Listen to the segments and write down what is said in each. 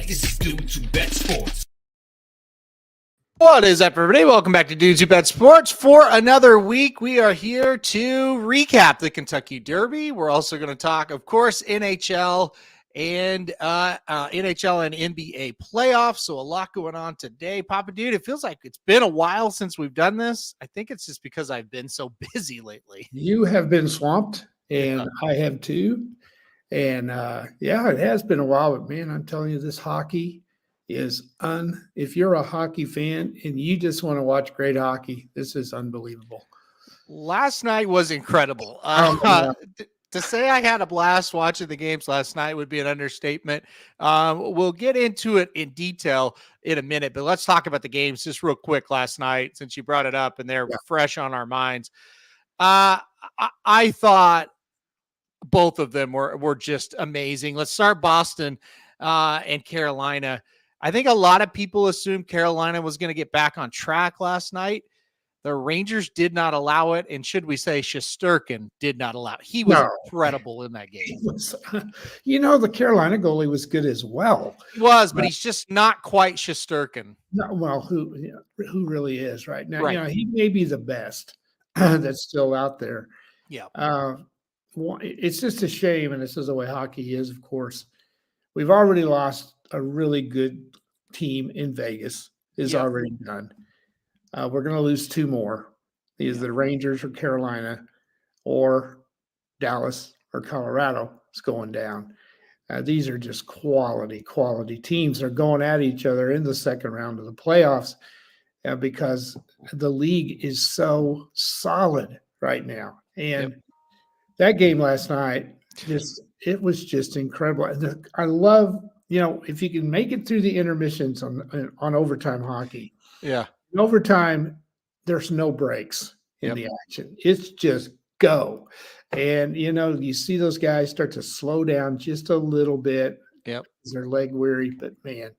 This is Dudes Who Bet Sports. What is up, everybody? Welcome back to Dudes Who Bet Sports. For another week, we are here to recap the Kentucky Derby. We're also going to talk, of course, NHL and NBA playoffs. So a lot going on today. Papa Dude, it feels like it's been a while since we've done this. I think it's just because I've been so busy lately. You have been swamped, and I have too. And yeah, it has been a while, but man, I'm telling you, this hockey is if you're a hockey fan and you just want to watch great hockey, this is unbelievable. Last night was incredible. To say I had a blast watching the games last night would be an understatement. We'll get into it in detail in a minute, but let's talk about the games just real quick last night since you brought it up and they're fresh on our minds. I thought both of them were just amazing. Let's start Boston and Carolina. I think a lot of people assumed Carolina was going to get back on track last night. The Rangers did not allow it, and should we say Shesterkin did not allow it. He was incredible in that game. The Carolina goalie was good as well. He was, but he's just not quite Shesterkin. No, well, who really is right now? Right. He may be the best that's still out there. Yeah. It's just a shame, and this is the way hockey is, of course. We've already lost a really good team in Vegas. Is already done. We're going to lose two more. Either the Rangers or Carolina or Dallas or Colorado is going down. These are just quality teams. They're going at each other in the second round of the playoffs because the league is so solid right now. And that game last night, it was just incredible. I love, if you can make it through the intermissions on overtime hockey. Yeah. In overtime, there's no breaks in the action. It's just go. And, you see those guys start to slow down just a little bit. Yep. They're leg weary, but man,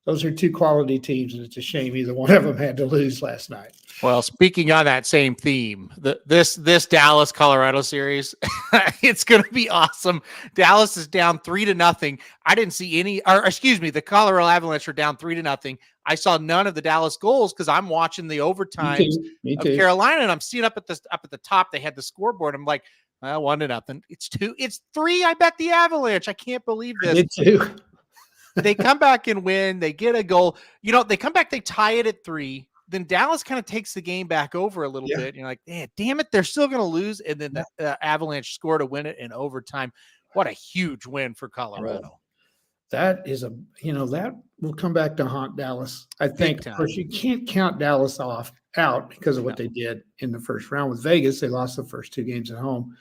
those are two quality teams, and it's a shame either one of them had to lose last night. Well, speaking on that same theme, this Dallas Colorado series, it's going to be awesome. Dallas is down 3-0. I didn't see the Colorado Avalanche are down 3-0. I saw none of the Dallas goals because I'm watching the overtimes of Carolina, and I'm seeing up at the top. They had the scoreboard. I'm like, 1-0. It's 2. It's 3. I bet the Avalanche. I can't believe this. Me too. They come back and win. They get a goal. They come back. They tie it at 3. Then Dallas kind of takes the game back over a little bit. And you're like, damn it, they're still going to lose. And then the Avalanche score to win it in overtime. What a huge win for Colorado. That is that will come back to haunt Dallas. I think, of course, you can't count Dallas out because of what they did in the first round with Vegas. They lost the first 2 games at home,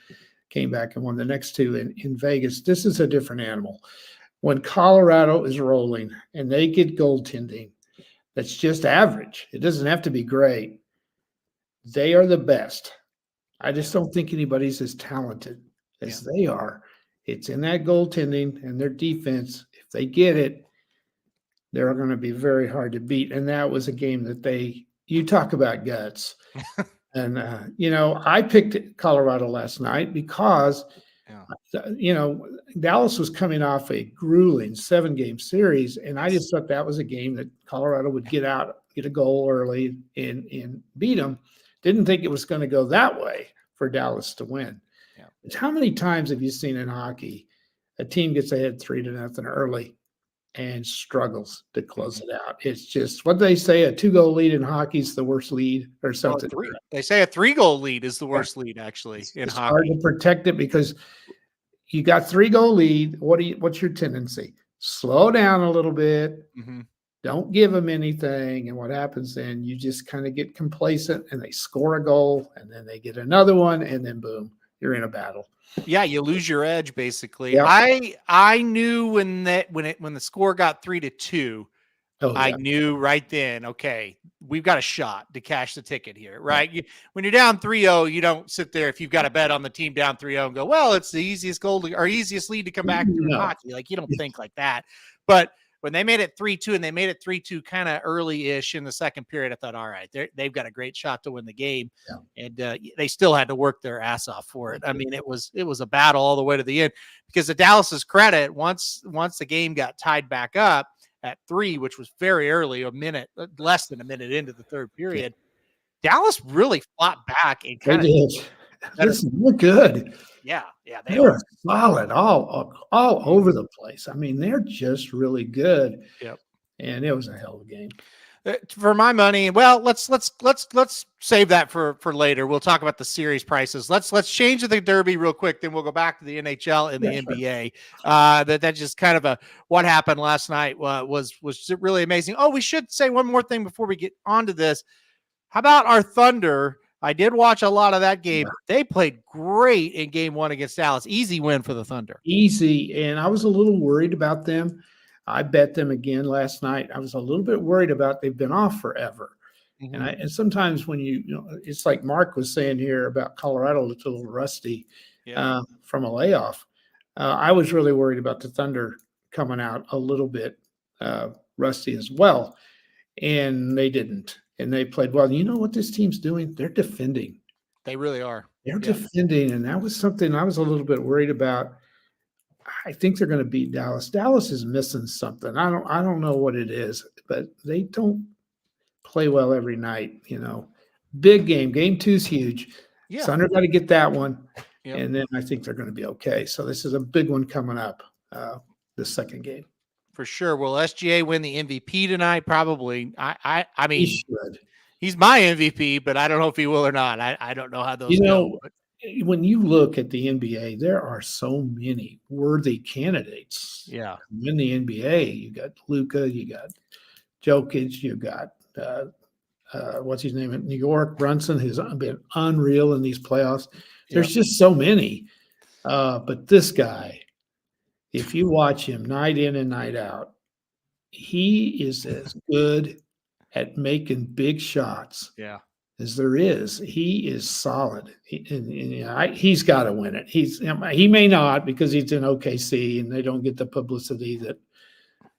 came back and won the next 2 in Vegas. This is a different animal. When Colorado is rolling and they get goaltending, that's just average. It doesn't have to be great. They are the best. I just don't think anybody's as talented as they are. It's in that goaltending and their defense. If they get it, they're going to be very hard to beat. And that was a game that you talk about guts. And, I picked Colorado last night because Dallas was coming off a grueling 7-game series, and I just thought that was a game that Colorado would get a goal early and beat them. Didn't think it was going to go that way for Dallas to win. Yeah. But how many times have you seen in hockey a team gets ahead 3-0 early and struggles to close it out? It's just what they say, a 2-goal lead in hockey is the worst lead or something. They say a 3-goal lead is the worst lead actually in hockey. It's hard to protect it because you got 3-goal lead. What's your tendency? Slow down a little bit. Mm-hmm. Don't give them anything. And what happens then? You just kind of get complacent and they score a goal and then they get another one and then boom, you're in a battle. Yeah, you lose your edge basically. Yep. I knew when the score got 3-2, I knew right then, okay, we've got a shot to cash the ticket here, right? When you're down 3-0, you don't sit there if you've got a bet on the team down 3-0 and go, well, it's the easiest easiest lead to come back to hockey. Like you don't think like that. But when they made it 3-2 and they made it 3-2 kind of early-ish in the second period, I thought, all right, they've got a great shot to win the game. Yeah. And they still had to work their ass off for it. I mean, it was a battle all the way to the end because to Dallas's credit, once the game got tied back up, at 3, which was very early, less than a minute into the third period. Dallas really fought back and They kind of did. Listen, they're good. Yeah, they They're are. solid all over the place. I mean, they're just really good. Yep. And it was a hell of a game. For my money, well, let's save that for later. We'll talk about the series prices. Let's change the Derby real quick, then we'll go back to the NHL and the NBA. That just kind of what happened last night was really amazing. Oh, we should say one more thing before we get onto this. How about our Thunder? I did watch a lot of that game. Yeah. They played great in game 1 against Dallas. Easy win for the Thunder. Easy, and I was a little worried about them. I bet them again last night. I was a little bit worried about they've been off forever. Mm-hmm. And sometimes when you know, it's like Mark was saying here about Colorado looked a little rusty from a layoff. I was really worried about the Thunder coming out a little bit rusty as well. And they didn't. And they played well. You know what this team's doing? They're defending. They really are. They're defending. And that was something I was a little bit worried about. I think they're going to beat Dallas. Dallas is missing something. I don't know what it is, but they don't play well every night. You know, big game. Game 2 is huge. Yeah. Thunder got to get that one, and then I think they're going to be okay. So this is a big one coming up. The second game for sure. Will SGA win the MVP tonight? Probably. I mean, he should. He's my MVP, but I don't know if he will or not. I don't know how those go. But when you look at the NBA, there are so many worthy candidates. Yeah. In the NBA, you got Luka, you got Jokic, you got what's his name in New York, Brunson, who's been unreal in these playoffs. There's just so many. But this guy, if you watch him night in and night out, he is as good at making big shots. Yeah. As there is. He is solid. He's got to win it. He may not because he's in OKC and they don't get the publicity that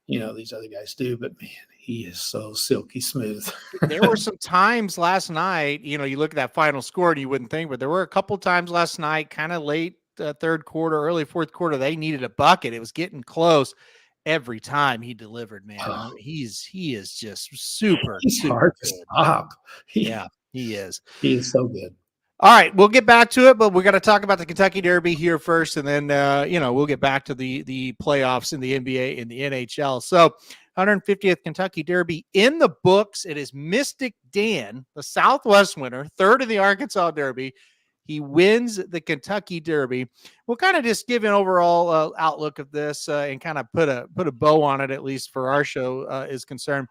these other guys do. But man, he is so silky smooth. There were some times last night. You look at that final score and you wouldn't think, but there were a couple times last night, kind of late third quarter, early fourth quarter. They needed a bucket. It was getting close. Every time he delivered, man. He is just super. He's super hard good. to stop. He is. He is so good. All right, we'll get back to it, but we got to talk about the Kentucky Derby here first, and then we'll get back to the playoffs in the NBA and the NHL. So, 150th Kentucky Derby in the books. It is Mystic Dan, the Southwest winner, third of the Arkansas Derby. He wins the Kentucky Derby. We'll kind of just give an overall outlook of this and kind of put a bow on it, at least for our show is concerned.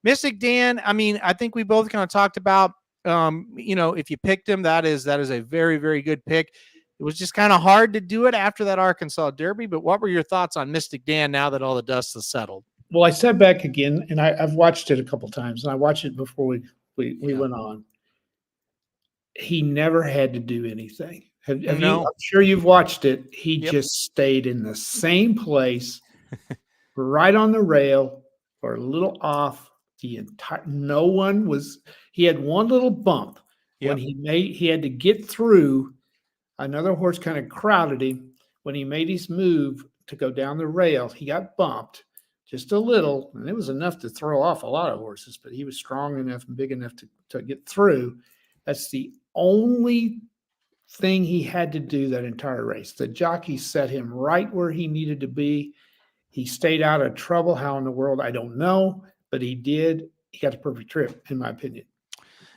Mystic Dan, I mean, I think we both kind of talked about. If you picked him, that is a very, very good pick. It was just kind of hard to do it after that Arkansas Derby, but what were your thoughts on Mystic Dan now that all the dust has settled? Well, I sat back again, and I've watched it a couple times, and I watched it before we went on. He never had to do anything. Have you? I'm sure you've watched it. He just stayed in the same place, right on the rail, or a little off. He had one little bump when he had to get through. Another horse kind of crowded him. When he made his move to go down the rail, he got bumped just a little, and it was enough to throw off a lot of horses, but he was strong enough and big enough to get through. That's the only thing he had to do that entire race. The jockey set him right where he needed to be. He stayed out of trouble. How in the world? I don't know, but he did. He got a perfect trip, in my opinion.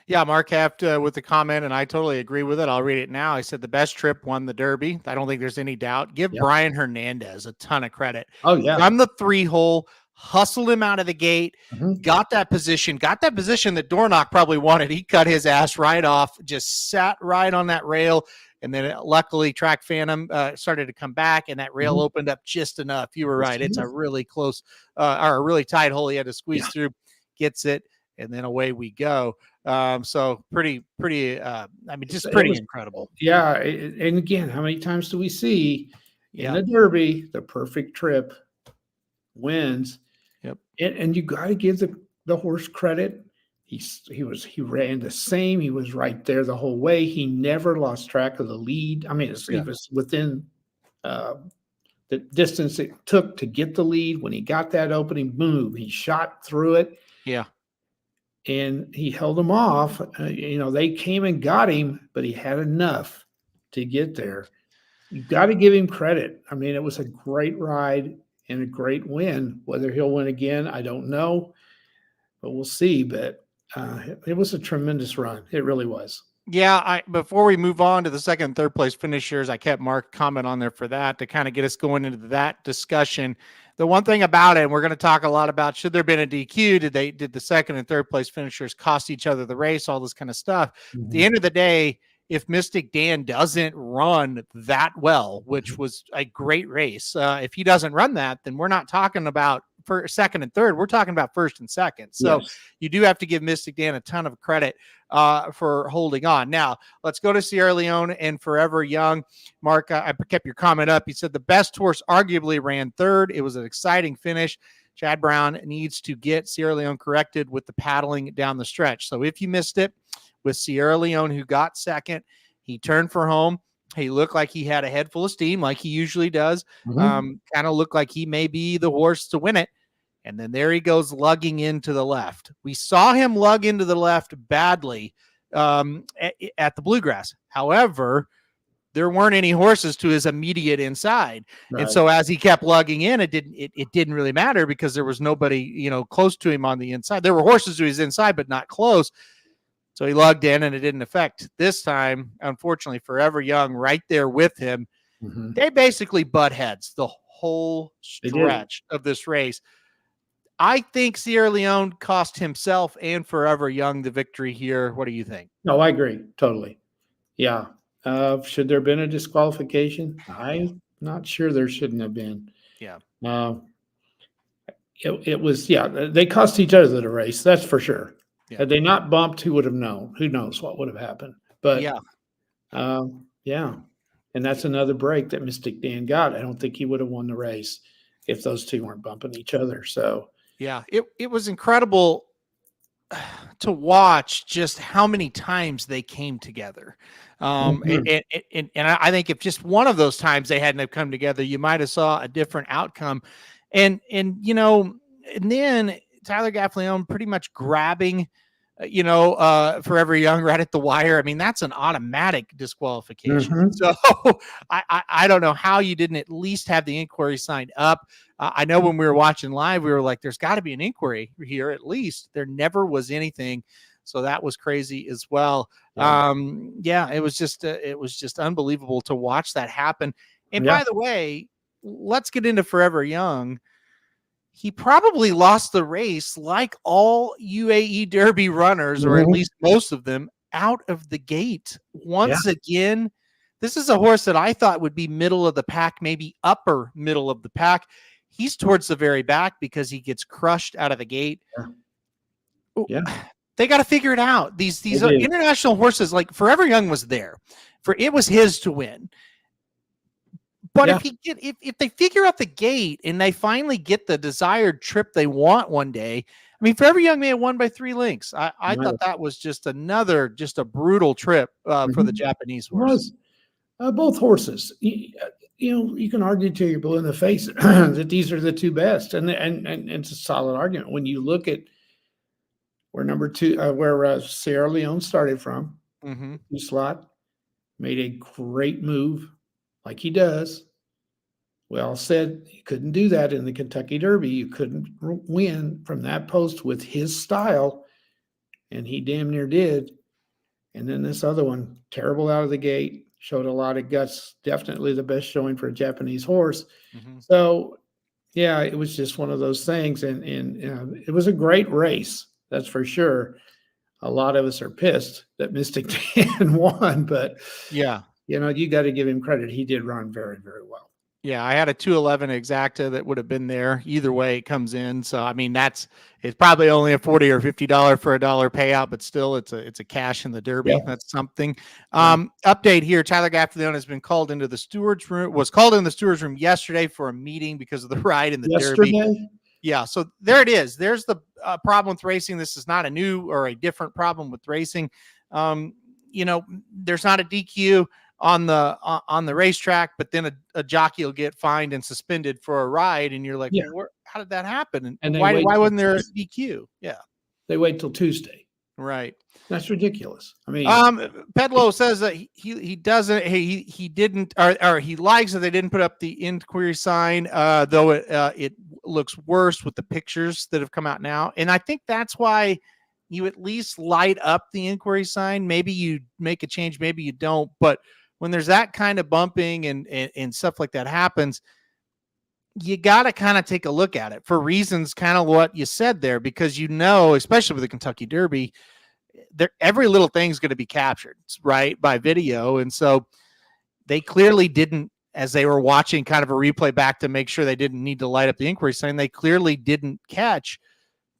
Yeah, Mark Heft with the comment, and I totally agree with it. I'll read it now. I said the best trip won the Derby. I don't think there's any doubt. Give Brian Hernandez a ton of credit. Oh, yeah. From the 3-hole, hustled him out of the gate, got that position that Dornock probably wanted. He cut his ass right off, just sat right on that rail. And then luckily Track Phantom started to come back and that rail opened up just enough. You were right. It's a really close or a really tight hole. He had to squeeze through, gets it. And then away we go. So pretty, pretty incredible. Yeah. And again, how many times do we see in the Derby, the perfect trip wins? Yep. And you got to give the horse credit. He ran the same. He was right there the whole way. He never lost track of the lead. I mean, he was within the the distance it took to get the lead. When he got that opening, boom, he shot through it. Yeah. And he held them off. They came and got him, but he had enough to get there. You got to give him credit. I mean, it was a great ride and a great win. Whether he'll win again, I don't know, but we'll see. But it was a tremendous run. It really was. Yeah, before we move on to the second and third place finishers, I kept Mark comment on there for that to kind of get us going into that discussion. The one thing about it, and we're going to talk a lot about, should there have been a DQ? Did the second and third place finishers cost each other the race? All this kind of stuff. Mm-hmm. At the end of the day, if Mystic Dan doesn't run that well, which was a great race, if he doesn't run that, then we're not talking about for second and third. We're talking about first and second. So yes. You do have to give Mystic Dan a ton of credit for holding on. Now, let's go to Sierra Leone and Forever Young. Mark, I kept your comment up. He said the best horse arguably ran third. It was an exciting finish. Chad Brown needs to get Sierra Leone corrected with the paddling down the stretch. So if you missed it, with Sierra Leone, who got second, he turned for home. He looked like he had a head full of steam, like he usually does. Mm-hmm. Kind of looked like he may be the horse to win it. And then there he goes lugging into the left. We saw him lug into the left badly at the Bluegrass. However, there weren't any horses to his immediate inside. Right. And so as he kept lugging in, it didn't really matter because there was nobody, close to him on the inside. There were horses to his inside, but not close. So he lugged in and it didn't affect. This time, unfortunately, Forever Young right there with him. Mm-hmm. They basically butt heads the whole stretch of this race. I think Sierra Leone cost himself and Forever Young the victory here. What do you think? No, I agree. Totally. Yeah. Should there have been a disqualification? I'm not sure there shouldn't have been. Yeah. It was, they cost each other the race. That's for sure. Yeah. Had they not bumped, who would have known? Who knows what would have happened? But yeah. And that's another break that Mystic Dan got. I don't think he would have won the race if those two weren't bumping each other. So yeah, it was incredible to watch just how many times they came together. And I think if just one of those times they hadn't have come together, you might have saw a different outcome. And then Tyler Gaffleone pretty much grabbing, Forever Young right at the wire. I mean, that's an automatic disqualification. Mm-hmm. So I don't know how you didn't at least have the inquiry signed up. I know when we were watching live, we were like, there's got to be an inquiry here at least. There never was anything. So that was crazy as well. Yeah. It was just unbelievable to watch that happen. And by the way, let's get into Forever Young. He probably lost the race like all UAE Derby runners, or at least most of them, out of the gate. Once again, this is a horse that I thought would be middle of the pack, maybe upper middle of the pack. He's towards the very back because he gets crushed out of the gate. Yeah. They got to figure it out. These are international horses. Like Forever Young was there. It was his to win. But if they figure out the gate and they finally get the desired trip they want one day, I mean, Forever Young may have won by 3 lengths. I thought that was just a brutal trip for the Japanese horse. Both horses, you can argue till you're blue in the face that these are the two best, and it's a solid argument when you look at where number two, where Sierra Leone started from. Mm-hmm. Slot made a great move. Like he does. Well said, you couldn't do that in the Kentucky Derby. You couldn't win from that post with his style, and he damn near did. And then this other one, terrible out of the gate, showed a lot of guts, definitely the best showing for a Japanese horse. Mm-hmm. So, yeah, it was just one of those things, and it was a great race, that's for sure. A lot of us are pissed that Mystic Dan won, but yeah. You got to give him credit. He did run very, very well. Yeah, I had a 211 exacta that would have been there. Either way, it comes in. So I mean, it's probably only a $40 or $50 for $1 payout, but still, it's a cash in the Derby. Yeah. That's something. Update here: Tyler Gaffleone has been called into the steward's room. Was called in the steward's room yesterday for a meeting because of the ride in the Derby. Yeah, so there it is. There's the problem with racing. This is not a new or a different problem with racing. There's not a DQ on the racetrack, but then a jockey will get fined and suspended for a ride, and you're like, well, how did that happen? And why wasn't there a DQ? Yeah, they wait till Tuesday. Right. That's ridiculous. I mean, Pedlo says that he doesn't, he didn't, or he likes that they didn't put up the inquiry sign, though it looks worse with the pictures that have come out now. And I think that's why you at least light up the inquiry sign. Maybe you make a change, maybe you don't. But when there's that kind of bumping and stuff like that happens, you got to kind of take a look at it for reasons kind of what you said there, because especially with the Kentucky Derby, every little thing's going to be captured, right, by video. And so they clearly didn't, as they were watching kind of a replay back to make sure they didn't need to light up the inquiry sign, they clearly didn't catch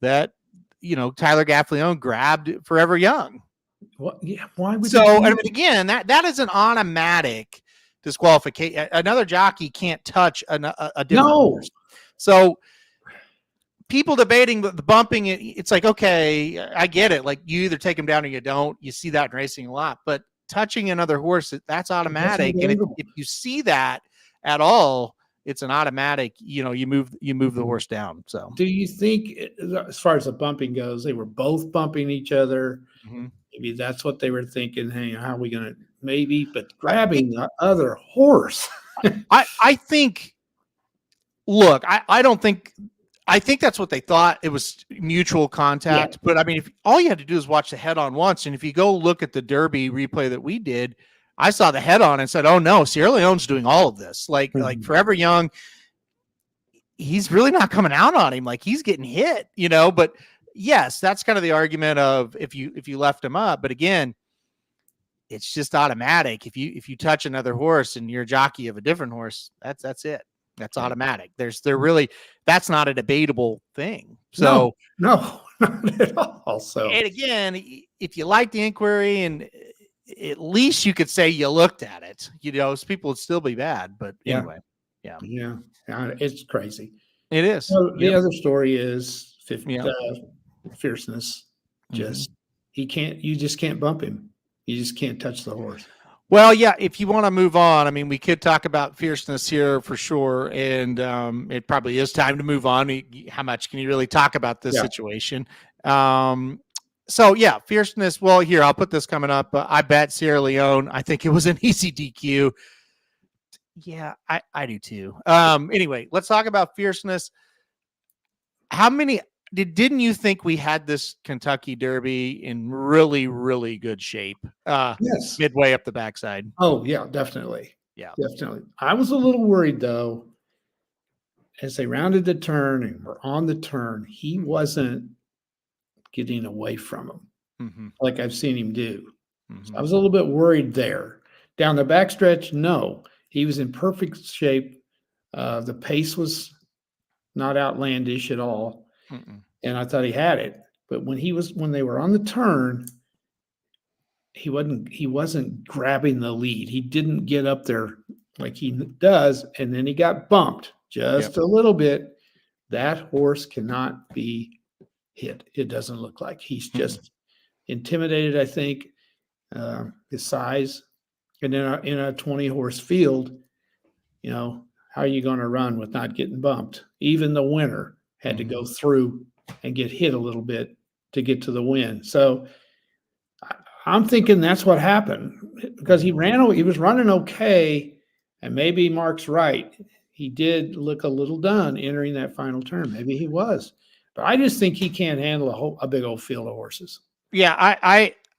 that, Tyler Gaffleone grabbed Forever Young. What? Yeah, why would so? I mean, again, that is an automatic disqualification. Another jockey can't touch a different horse. So people debating the bumping, it's like, okay, I get it. Like, you either take him down or you don't. You see that in racing a lot, but touching another horse, that's automatic. And if you see that at all, it's an automatic, you move the horse down. So do you think, as far as the bumping goes, they were both bumping each other? Mm-hmm. Maybe that's what they were thinking. Hey, how are we going to, but grabbing the other horse? I think, look, I think that's what they thought. It was mutual contact. Yeah. But I mean, if all you had to do is watch the head on once, and if you go look at the Derby replay that we did, I saw the head on and said, oh no, Sierra Leone's doing all of this. Like Forever Young, he's really not coming out on him. Like, he's getting hit, but yes, that's kind of the argument of if you left him up. But again, it's just automatic. If you touch another horse and you're a jockey of a different horse, that's it. That's automatic. That's not a debatable thing. So no, not at all. So, and again, if you like the inquiry, and at least you could say you looked at it, people would still be bad. But anyway, yeah, it's crazy. It is. So the other story is Fierceness. You just can't bump him. You just can't touch the horse. Well, yeah, if you want to move on, I mean, we could talk about Fierceness here for sure, and it probably is time to move on. How much can you really talk about this situation? So, yeah, Fierceness, well, here, I'll put this coming up. I bet Sierra Leone. I think it was an easy DQ. Yeah, I do too. Anyway, let's talk about Fierceness. How many... Didn't you think we had this Kentucky Derby in really, really good shape? Yes. Midway up the backside. Oh, yeah, definitely. Yeah, definitely. I was a little worried, though, as they rounded the turn and were on the turn, he wasn't getting away from him like I've seen him do. So I was a little bit worried there. Down the backstretch, no. He was in perfect shape. The pace was not outlandish at all. And I thought he had it, but when they were on the turn, he wasn't grabbing the lead. He didn't get up there like he does, and then he got bumped just a little bit. That horse cannot be hit. It doesn't look like. He's just intimidated, I think, his size. And then in a 20-horse field, how are you going to run with not getting bumped? Even the winner had to go through and get hit a little bit to get to the win. So I'm thinking that's what happened, because he was running okay, and maybe Mark's right. He did look a little done entering that final turn. Maybe he was, but I just think he can't handle a big old field of horses. Yeah,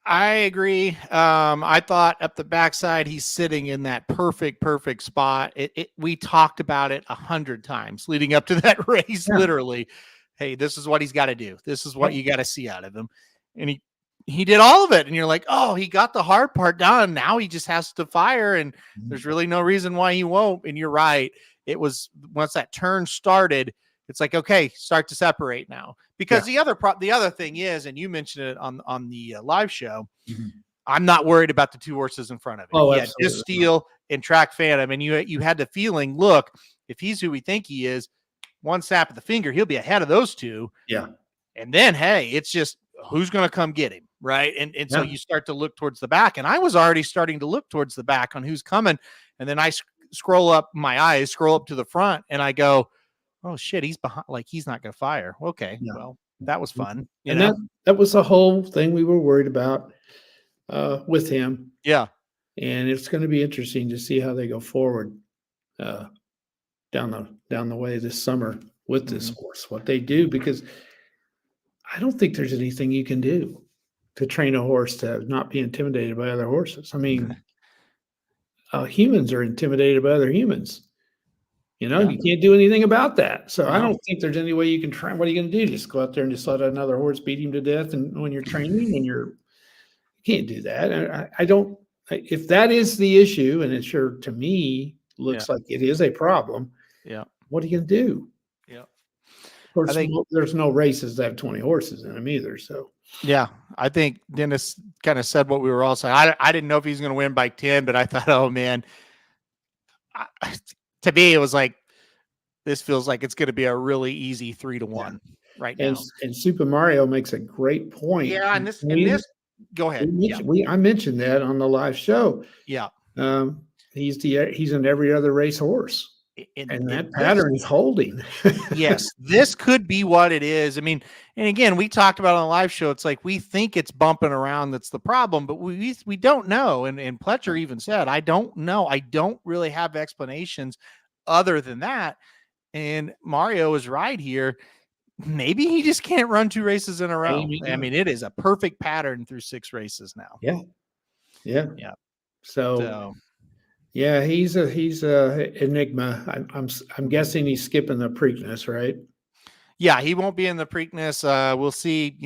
I agree. I thought up the backside, he's sitting in that perfect spot. We talked about it 100 times leading up to that race, literally. Hey, this is what he's got to do. This is what you got to see out of him. And he did all of it. And you're like, oh, he got the hard part done. Now he just has to fire. And there's really no reason why he won't. And you're right. It was once that turn started, it's like, okay, start to separate now. Because the other thing is, and you mentioned it on the live show, I'm not worried about the two horses in front of him. Oh, yeah, just Steal and Track Phantom. And you had the feeling, look, if he's who we think he is, one snap of the finger, he'll be ahead of those two. Yeah. And then, hey, it's just who's going to come get him, right? And so you start to look towards the back, and I was already starting to look towards the back on who's coming, and then I scroll up to the front, and I go, oh shit, he's behind, like he's not going to fire. Okay, well, that was fun. You know, that was the whole thing we were worried about with him. Yeah. And it's going to be interesting to see how they go forward down the way this summer with this horse, what they do, because I don't think there's anything you can do to train a horse to not be intimidated by other horses. I mean, humans are intimidated by other humans. You know, you can't do anything about that. So I don't think there's any way you can train. What are you going to do? Just go out there and just let another horse beat him to death? And when you're training, you can't do that. I don't. If that is the issue, and it sure to me looks like it is a problem. Yeah. What are you going to do? Yeah. Of course, there's no races that have 20 horses in them either. So. Yeah, I think Dennis kind of said what we were all saying. I didn't know if he's going to win by 10, but I thought, oh man, to me it was like, this feels like it's going to be a really easy 3-1 right now. And Super Mario makes a great point. Yeah, and this go ahead. I mentioned that on the live show. Yeah, he's in every other race horse. And that pattern is holding. Yes, this could be what it is. I mean, and again, we talked about on the live show, it's like we think it's bumping around that's the problem, but we don't know. And Pletcher even said, I don't know. I don't really have explanations other than that. And Mario is right here. Maybe he just can't run 2 races in a row. I mean, it is a perfect pattern through 6 races now. Yeah. So yeah, he's a enigma. I'm guessing he's skipping the Preakness, right? Yeah, he won't be in the Preakness. We'll see,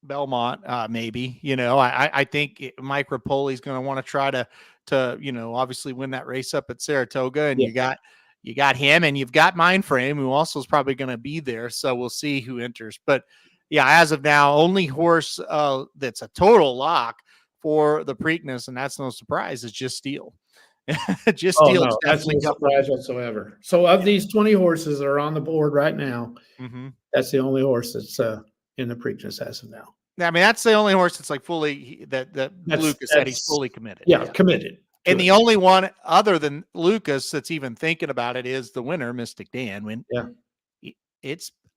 Belmont, maybe, I think Mike Rapoli's going to want to try to, obviously win that race up at Saratoga, and you got him, and you've got Mindframe, who also is probably going to be there. So we'll see who enters. But yeah, as of now, only horse that's a total lock for the Preakness, and that's no surprise, is Just Steel. Just Steel. No, that's no surprise whatsoever. So of these 20 horses that are on the board right now, that's the only horse that's in the Preakness as of now. I mean, that's the only horse that's like fully that Lucas said he's fully committed. Yeah, committed. And the only one other than Lucas that's even thinking about it is the winner, Mystic Dan.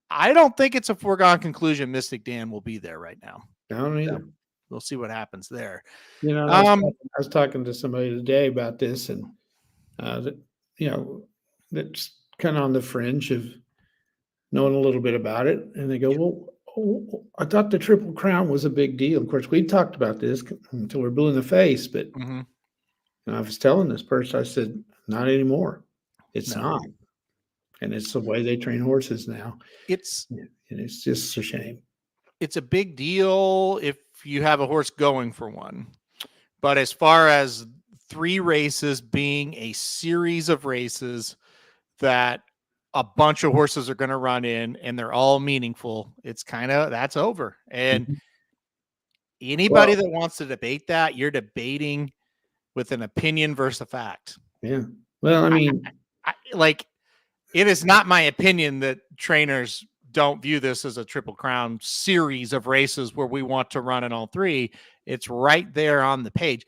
I don't think it's a foregone conclusion Mystic Dan will be there right now. I don't either. So we'll see what happens there. I was talking to somebody today about this, and that's kind of on the fringe of knowing a little bit about it. And they go, well, I thought the Triple Crown was a big deal. Of course, we talked about this until we're blue in the face, but I was telling this person, I said, not anymore. It's not. And it's the way they train horses now. And it's just a shame. It's a big deal if you have a horse going for one. But as far as 3 races being a series of races that a bunch of horses are going to run in and they're all meaningful, that's over. And anybody that wants to debate that, you're debating with an opinion versus a fact. Yeah. Well, I mean, it is not my opinion that trainers don't view this as a Triple Crown series of races where we want to run in all 3. It's right there on the page.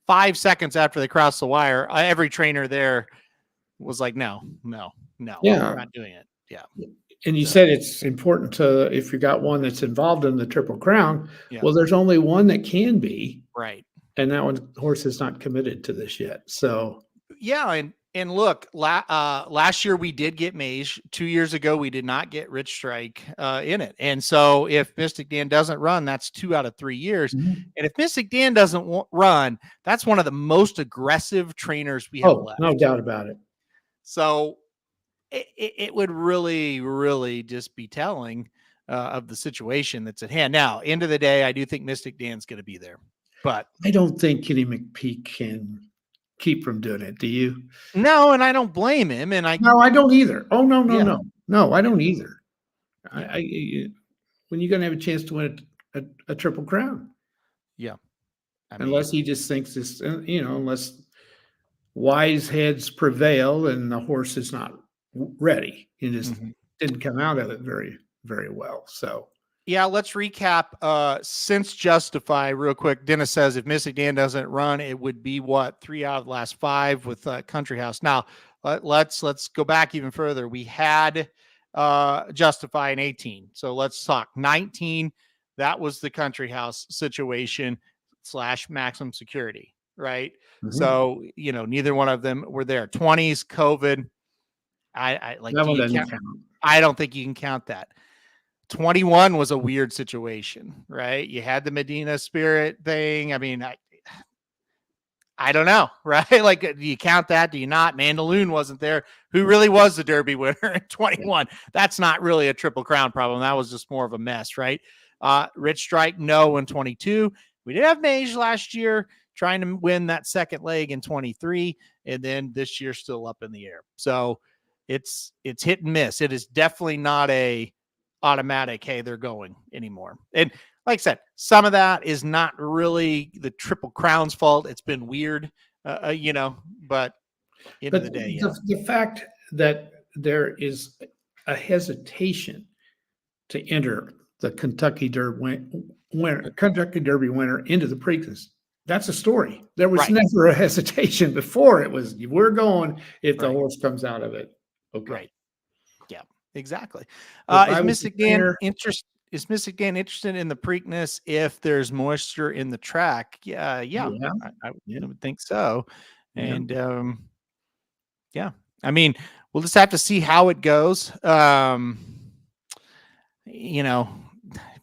5 seconds after they crossed the wire, every trainer there was like, no, we're not doing it. Yeah. And you said it's important to, if you got one that's involved in the Triple Crown, well, there's only one that can be. Right. And that one horse is not committed to this yet. So. Yeah. And look, last year we did get Mage. 2 years ago, we did not get Rich Strike in it. And so if Mystic Dan doesn't run, that's 2 out of 3 years. And if Mystic Dan doesn't run, that's one of the most aggressive trainers we have left. No doubt about it. So it would really, really just be telling of the situation that's at hand. Now, end of the day, I do think Mystic Dan's going to be there. But I don't think Kenny McPeak can keep from doing it. Do you? No, and I don't blame him. And no, I don't either. Oh, no, I don't either. When you're going to have a chance to win a Triple Crown? Yeah. Unless he just thinks this, unless wise heads prevail and the horse is not ready. He just didn't come out of it very, very well. So Yeah, let's recap. Since Justify, real quick, Dennis says if Mystic Dan doesn't run, it would be what, 3 out of the last 5 with Country House. Now, let's go back even further. We had Justify in 18. So let's talk 19. That was the Country House situation / maximum security, right? Mhm. So, neither one of them were there. 20s, COVID. I like, That do one you doesn't count? count. I don't think you can count that. 21 was a weird situation, right? You had the Medina Spirit thing. I mean, I don't know, right? Like, do you count that? Do you not? Mandaloon wasn't there. Who really was the Derby winner in 21? That's not really a Triple Crown problem. That was just more of a mess, right? Rich Strike, no in 22. We did have Mage last year trying to win that second leg in 23, and then this year still up in the air. So it's hit and miss. It is definitely not a automatic, hey, they're going anymore. And like I said, some of that is not really the Triple Crown's fault. It's been weird, but end of the day, yeah. The fact that there is a hesitation to enter the Kentucky Derby winner into the Preakness, that's a story. There was never a hesitation before. It was, we're going if the horse comes out of it. Okay. Right. Yeah, exactly. Is Mystic Dan interested in the Preakness if there's moisture in the track? Yeah. I would think so. And I mean, we'll just have to see how it goes.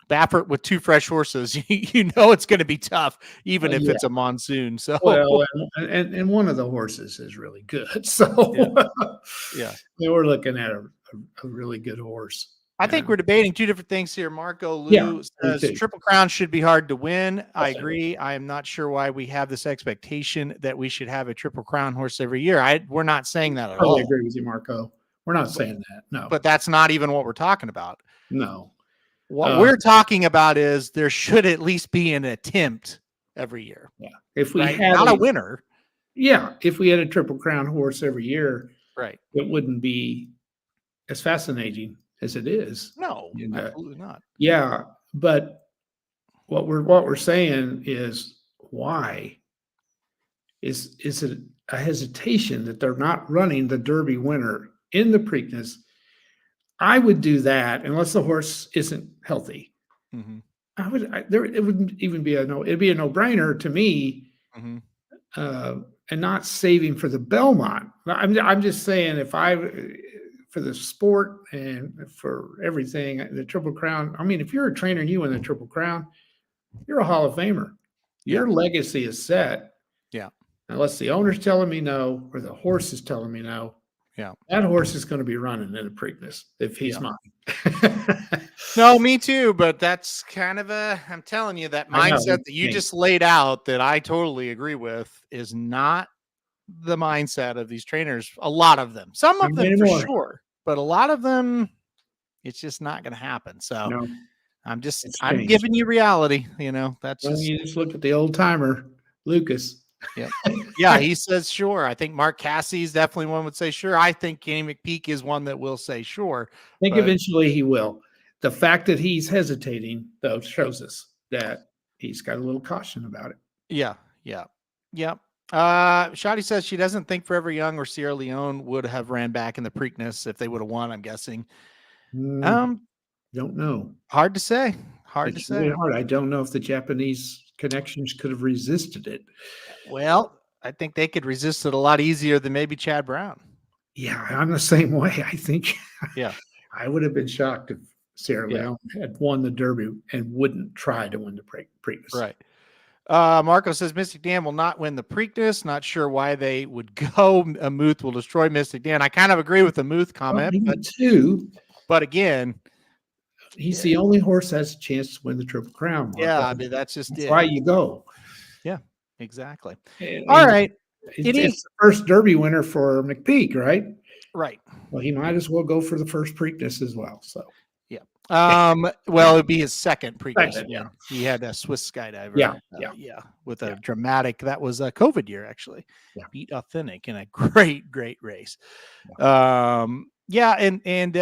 Baffert with 2 fresh horses, it's going to be tough, even if it's a monsoon. So, well, and one of the horses is really good. So, we're looking at a really good horse. I think we're debating 2 different things here. Marco Lou says Triple Crown should be hard to win. I agree. I am not sure why we have this expectation that we should have a Triple Crown horse every year. We're not saying that at all. I agree with you, Marco. We're not saying that. No. But that's not even what we're talking about. No. What we're talking about is there should at least be an attempt every year. Yeah. If we had not a winner. Yeah. If we had a Triple Crown horse every year, right, it wouldn't be as fascinating as it is. No, absolutely not. Yeah. But what we're saying is, why is it a hesitation that they're not running the Derby winner in the Preakness? I would do that unless the horse isn't healthy. Mm-hmm. It wouldn't even be it'd be a no-brainer to me. Mm-hmm. And not saving for the Belmont. I'm just saying, for the sport and for everything, the Triple Crown. I mean, if you're a trainer and you win the Triple Crown, you're a Hall of Famer. Your legacy is set. Yeah. Unless the owner's telling me no, or the horse is telling me no. Yeah. That horse is going to be running in a Preakness if he's mine. No, me too. But that's kind of I'm telling you, that mindset that you just laid out, that I totally agree with, is not the mindset of these trainers. A lot of them, some of them for sure, but a lot of them, it's just not going to happen. So I'm giving you reality. That's you just look at the old timer, Lucas. Yeah, he says sure. I think Mark Cassie's definitely one would say sure. I think Kenny McPeak is one that will say sure. I think eventually he will. The fact that he's hesitating, though, shows us that he's got a little caution about it. Yeah. Shotty says she doesn't think Forever Young or Sierra Leone would have ran back in the Preakness if they would have won, I'm guessing. Don't know. Hard to say. Really hard. I don't know if the Japanese connections could have resisted it. Well, I think they could resist it a lot easier than maybe Chad Brown. Yeah, I'm the same way. I think I would have been shocked if Sierra Leone had won the Derby and wouldn't try to win the Preakness. Right. Marco says Mystic Dan will not win the Preakness. Not sure why they would go. A Muth will destroy Mystic Dan. I kind of agree with the Muth comment, but again, he's the only horse that has a chance to win the Triple Crown. Marco. Yeah, I mean, that's why you go. Yeah, exactly. All right. It's the first Derby winner for McPeak, right? Right. Well, he might as well go for the first Preakness as well. So, well, it'd be his second Preakness. Yeah. He had a Swiss skydiver. Yeah. With a dramatic, that was a COVID year, actually. Yeah. Beat Authentic in a great race. Yeah, and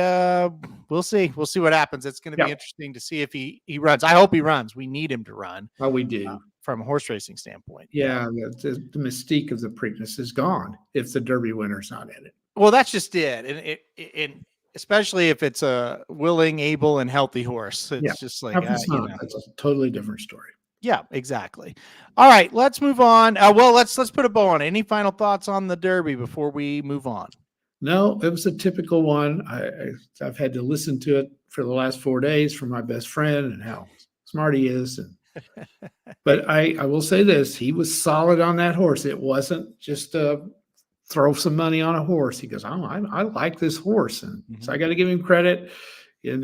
we'll see what happens. It's going to be interesting to see if he runs. I hope he runs. We need him to run. Oh, we do. From a horse racing standpoint. Yeah, the mystique of the Preakness is gone if the Derby winner's not in it. Well, that's just it. And especially if it's a willing, able, and healthy horse. It's just like that's a totally different story. Yeah, exactly. All right, let's move on. Well, let's put a bow on it. Any final thoughts on the Derby before we move on? No, it was a typical one. I've had to listen to it for the last 4 days from my best friend and how smart he is. But I will say this: he was solid on that horse. It wasn't just throw some money on a horse. He goes, "Oh, I like this horse," and so I got to give him credit. And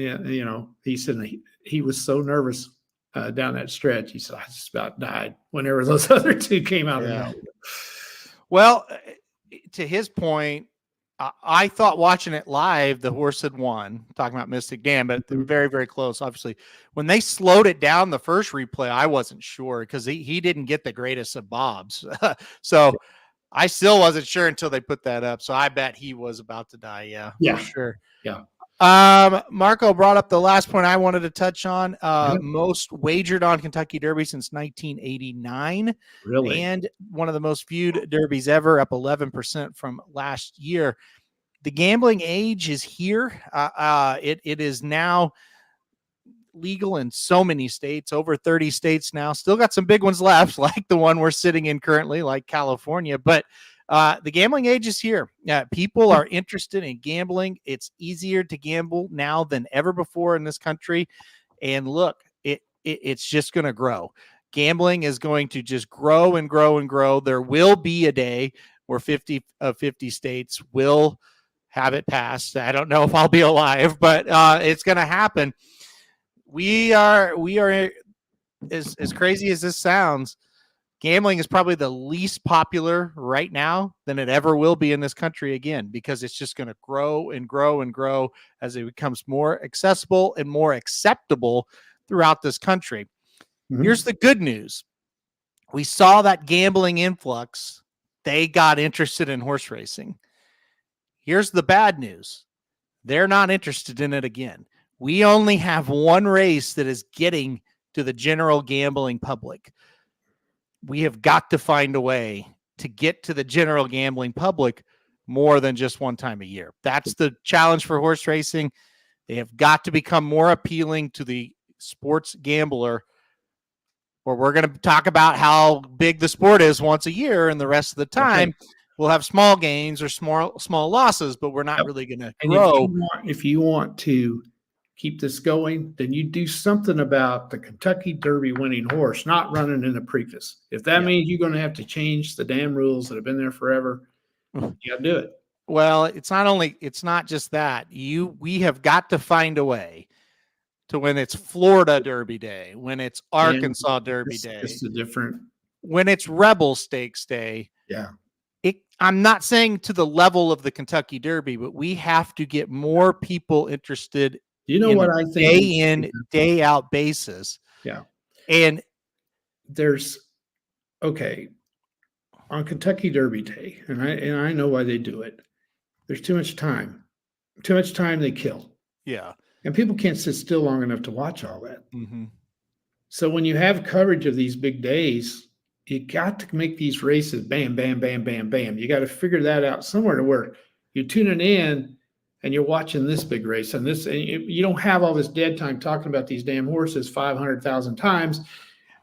he said he was so nervous down that stretch. He said, "I just about died whenever those other two came out." Yeah. Well, to his point, I thought watching it live, the horse had won. Talking about Mystic Dam, but they were very, very close. Obviously, when they slowed it down the first replay, I wasn't sure because he didn't get the greatest of bobs. So I still wasn't sure until they put that up. So I bet he was about to die. Yeah, for sure. Yeah. Marco brought up the last point I wanted to touch on. Most wagered on Kentucky Derby since 1989. Really? And one of the most viewed derbies ever, up 11% from last year. The gambling age is here. It is now legal in so many states, over 30 states now. Still got some big ones left, like the one we're sitting in currently, like California. But the gambling age is here. People are interested in gambling. It's easier to gamble now than ever before in this country. And look, it's just going to grow. Gambling is going to just grow and grow and grow. There will be a day where 50 of 50 states will have it passed. I don't know if I'll be alive, but it's going to happen. We are as crazy as this sounds, gambling is probably the least popular right now than it ever will be in this country again, because it's just going to grow and grow and grow as it becomes more accessible and more acceptable throughout this country. Mm-hmm. Here's the good news. We saw that gambling influx. They got interested in horse racing. Here's the bad news. They're not interested in it again. We only have one race that is getting to the general gambling public. We have got to find a way to get to the general gambling public more than just one time a year. That's the challenge for horse racing. They have got to become more appealing to the sports gambler, or we're going to talk about how big the sport is once a year, and the rest of the time we'll have small gains or small losses, but we're not really going to grow. If you want to keep this going, then you do something about the Kentucky Derby winning horse not running in the Preakness. If that means you're going to have to change the damn rules that have been there forever, you got to do it. Well, it's not just that. We have got to find a way to, when it's Florida Derby Day, when it's Arkansas Derby Day, it's a different, when it's Rebel Stakes Day. Yeah. I'm not saying to the level of the Kentucky Derby, but we have to get more people interested. You know what I think? Day in, day out basis. Yeah. And there's, on Kentucky Derby Day, and I know why they do it. There's too much time. Too much time they kill. Yeah. And people can't sit still long enough to watch all that. Mm-hmm. So when you have coverage of these big days, you got to make these races bam, bam, bam, bam, bam. You got to figure that out somewhere to where you're tuning in and you're watching this big race and this, and you don't have all this dead time talking about these damn horses 500,000 times.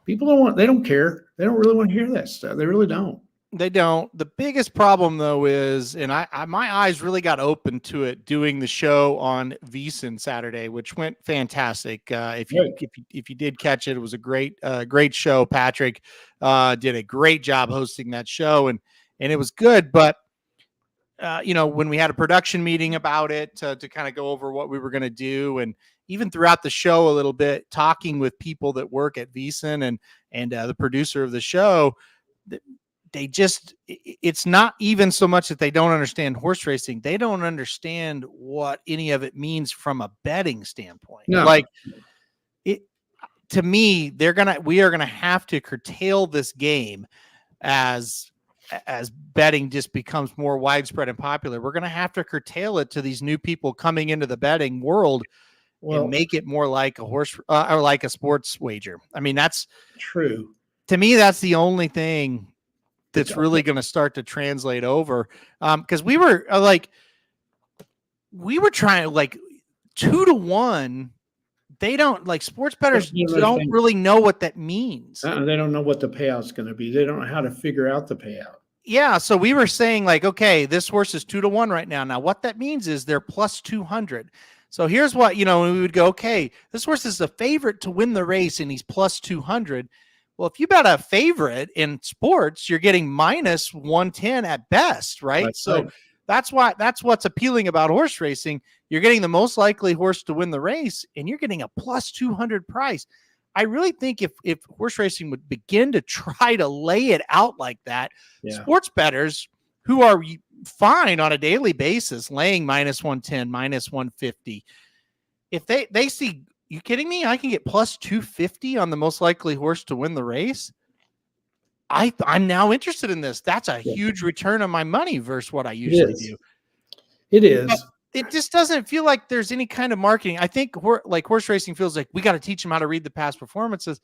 People they don't care. They don't really want to hear that stuff. They really don't. They don't. The biggest problem though is, and my eyes really got open to it doing the show on VSiN Saturday, which went fantastic. If you did catch it, it was a great show. Patrick did a great job hosting that show, and it was good. But when we had a production meeting about it to kind of go over what we were going to do, and even throughout the show a little bit, talking with people that work at VSiN and the producer of the show, it's not even so much that they don't understand horse racing. They don't understand what any of it means from a betting standpoint. No. Like to me, we are going to have to curtail this game as as betting just becomes more widespread and popular, we're going to have to curtail it to these new people coming into the betting world and make it more like a horse or like a sports wager. I mean, that's true. To me, that's the only thing that's really going to start to translate over. Because we were trying like 2-1. They don't like sports bettors don't really know what that means. They don't know what the payout's going to be. They don't know how to figure out the payout. Yeah. So we were saying like, okay, this horse is 2-1 right now. Now what that means is they're plus 200. So here's what, we would go, okay, this horse is a favorite to win the race and he's plus 200. Well, if you bet a favorite in sports, you're getting minus 110 at best, right? That's what's appealing about horse racing. You're getting the most likely horse to win the race, and you're getting a plus 200 price. I really think if horse racing would begin to try to lay it out like that, sports bettors who are fine on a daily basis laying minus 110, minus 150, if they see, you kidding me? I can get plus 250 on the most likely horse to win the race. I'm now interested in this. That's a huge return on my money versus what I usually do. It is. But it just doesn't feel like there's any kind of marketing. I think horse racing feels like we got to teach them how to read the past performances.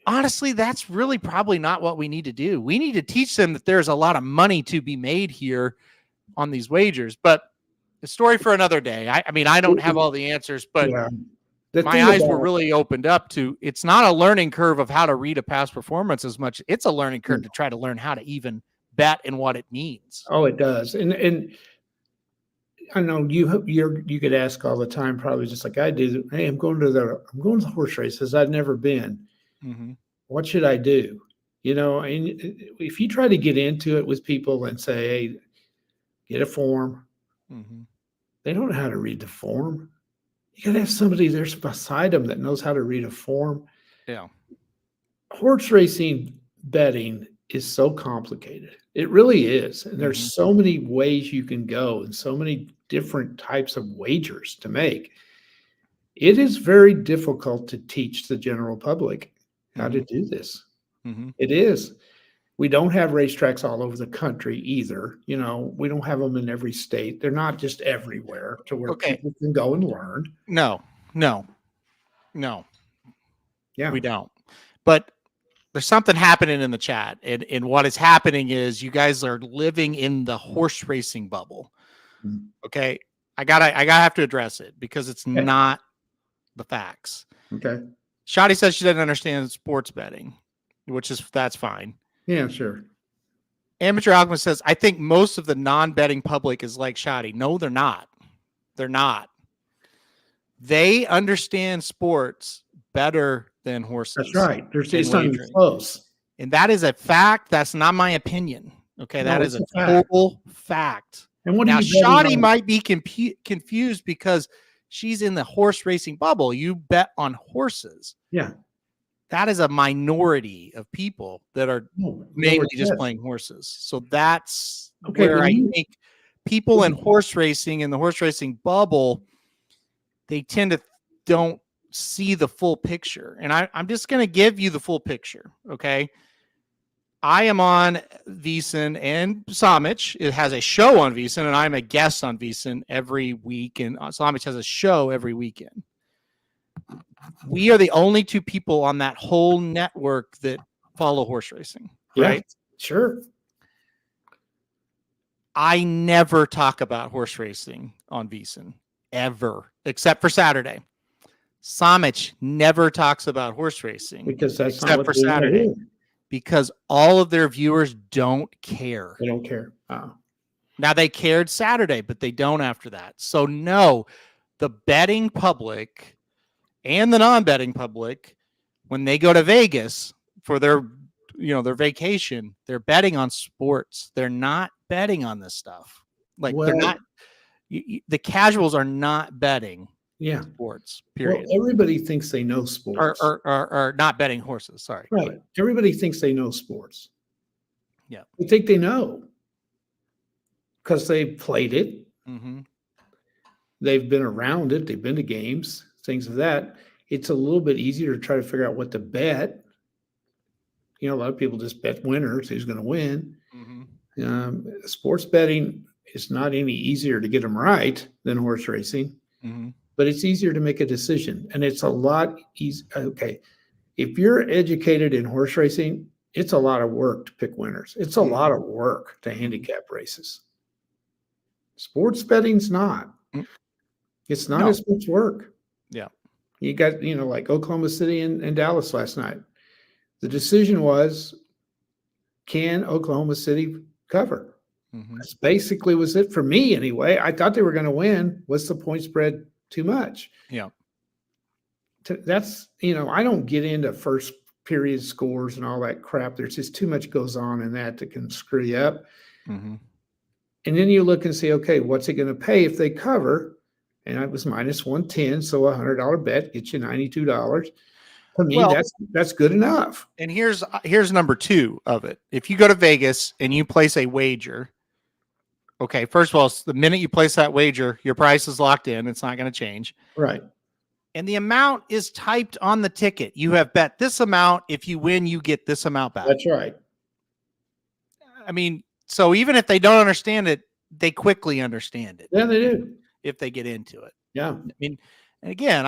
Honestly, that's really probably not what we need to do. We need to teach them that there's a lot of money to be made here on these wagers. But the story for another day. I mean, I don't have all the answers, but my eyes were really opened up to, it's not a learning curve of how to read a past performance as much. It's a learning curve to try to learn how to even bet and what it means. Oh, it does. And I know you could ask all the time, probably just like I do. Hey, I'm going to the horse races. I've never been. Mm-hmm. What should I do? And if you try to get into it with people and say, hey, get a form, they don't know how to read the form. You got to have somebody there beside them that knows how to read a form. Yeah. Horse racing betting is so complicated. It really is. And there's so many ways you can go and so many different types of wagers to make. It is very difficult to teach the general public how to do this. It is. We don't have racetracks all over the country either. We don't have them in every state. They're not just everywhere to where people can go and learn. No. Yeah, we don't. But there's something happening in the chat. And what is happening is you guys are living in the horse racing bubble. Okay. I gotta have to address it because it's not the facts. Okay. Shotty says she doesn't understand sports betting, that's fine. Yeah, sure. Amateur Alchemist says, I think most of the non-betting public is like Shotty. No, they're not. They're not. They understand sports better than horses. That's right. It's not even close. And that is a fact. That's not my opinion. Okay, that is a total fact. And what now, Shotty might be confused because she's in the horse racing bubble. You bet on horses. Yeah. That is a minority of people that are mainly just playing horses. So that's where I think people in horse racing, in the horse racing bubble, they tend to don't see the full picture. And I'm just going to give you the full picture. Okay. I am on VSiN and Somich. It has a show on VSiN, and I'm a guest on VSiN every week. And Somich has a show every weekend. We are the only two people on that whole network that follow horse racing, right? Yeah, sure. I never talk about horse racing on VSiN, ever, except for Saturday. Somich never talks about horse racing because that's except for Saturday, because all of their viewers don't care. They don't care. Oh. Now they cared Saturday, but they don't after that. So no, the betting public and the non-betting public, when they go to Vegas for their vacation, they're betting on sports. They're not betting on this stuff. They're not. The casuals are not betting. Yeah, sports. Period. Well, everybody thinks they know sports, or not betting horses. Sorry. Right. Everybody thinks they know sports. Yeah, they think they know because they've played it. They've been around it. They've been to games. Things of that. It's a little bit easier to try to figure out what to bet. a lot of people just bet winners, who's going to win. Mm-hmm. Sports betting is not any easier to get them right than horse racing, but it's easier to make a decision. And it's a lot easier. Okay. If you're educated in horse racing, it's a lot of work to pick winners. It's a lot of work to handicap races. Sports betting's not. It's not as much work. Yeah. You got, like Oklahoma City and Dallas last night. The decision was, can Oklahoma City cover? That's basically was it for me anyway. I thought they were going to win. What's the point spread too much? Yeah. That's, I don't get into first period scores and all that crap. There's just too much goes on in that can screw you up. And then you look and say, okay, what's it going to pay if they cover? And it was minus 110. So $100 bet gets you $92. For me, that's good enough. And here's number 2 of it. If you go to Vegas and you place a wager, okay, first of all, the minute you place that wager, your price is locked in. It's not going to change. Right. And the amount is typed on the ticket. You have bet this amount. If you win, you get this amount back. That's right. I mean, so even if they don't understand it, they quickly understand it. Yeah, they do. If they get into it. Yeah. I mean, and again,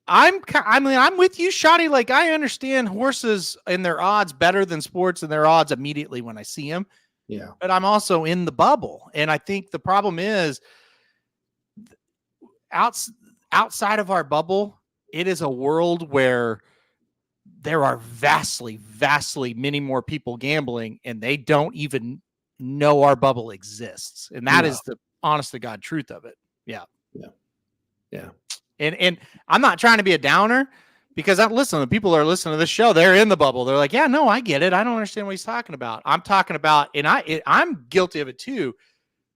I'm with you, Shoddy. Like, I understand horses and their odds better than sports and their odds immediately when I see them. Yeah. But I'm also in the bubble. And I think the problem is outside of our bubble, it is a world where there are vastly, vastly many more people gambling, and they don't even know our bubble exists. And that is the honest to God truth of it. Yeah. Yeah. Yeah. And I'm not trying to be a downer, because the people that are listening to this show, they're in the bubble. They're like, yeah, no, I get it. I don't understand what he's talking about. I'm talking about, and I'm guilty of it too.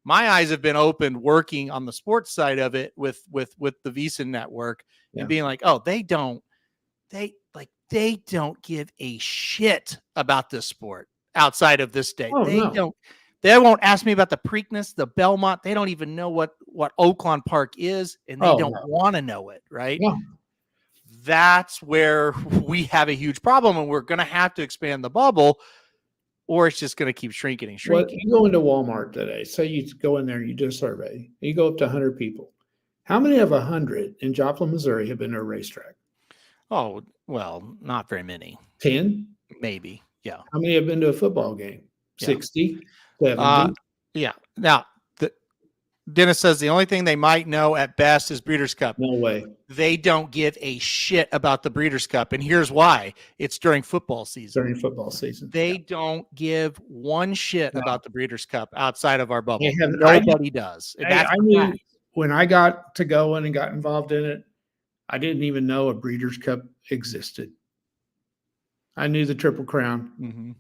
My eyes have been opened working on the sports side of it with the VEASAN network and being like, oh, they don't give a shit about this sport outside of this state. They won't ask me about the Preakness, the Belmont. They don't even know what Oaklawn Park is, and they don't want to know it, right? Yeah. That's where we have a huge problem, and we're going to have to expand the bubble, or it's just going to keep shrinking and shrinking. Well, you go into Walmart today. Say you go in there, you do a survey. You go up to 100 people. How many of 100 in Joplin, Missouri have been to a racetrack? Oh, well, not very many. 10? Maybe, yeah. How many have been to a football game? 60? 70? Yeah. Now, Dennis says the only thing they might know at best is Breeders' Cup. No way. They don't give a shit about the Breeders' Cup, and here's why. It's during football season. During football season. They don't give one shit about the Breeders' Cup outside of our bubble. Nobody does. I knew when I got to go in and got involved in it, I didn't even know a Breeders' Cup existed. I knew the Triple Crown.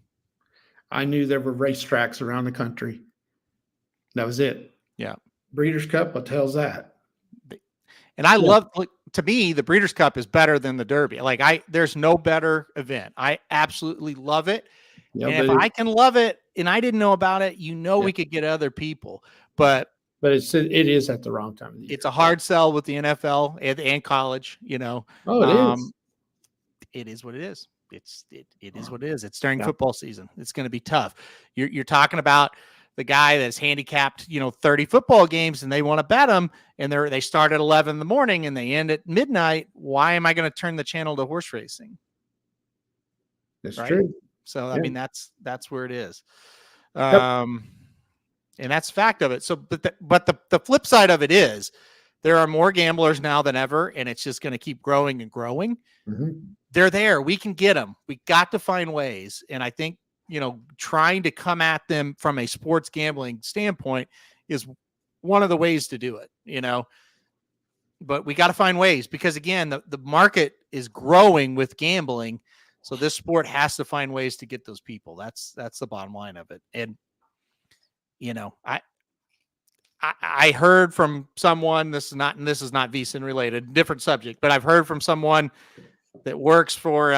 I knew there were racetracks around the country. That was it. Yeah. Breeders' Cup, what the hell's that? And I love, to me, the Breeders' Cup is better than the Derby. There's no better event. I absolutely love it. Yeah, and if I can love it and I didn't know about it, we could get other people. But it is at the wrong time of the year. It's a hard sell with the NFL and college, Oh, it is. It is what it is. It is what it is. It's during football season. It's going to be tough. You're talking about the guy that's handicapped, 30 football games, and they want to bet them, and they start at 11 in the morning and they end at midnight. Why am I going to turn the channel to horse racing? That's true. So, I mean, that's where it is. And that's fact of it. So, but the flip side of it is there are more gamblers now than ever, and it's just going to keep growing and growing. They're there. We can get them. We got to find ways. And I think, trying to come at them from a sports gambling standpoint is one of the ways to do it, but we got to find ways, because again, the market is growing with gambling. So this sport has to find ways to get those people. That's the bottom line of it. And, I heard from someone, this is not VEASAN related, different subject, but I've heard from someone that works for,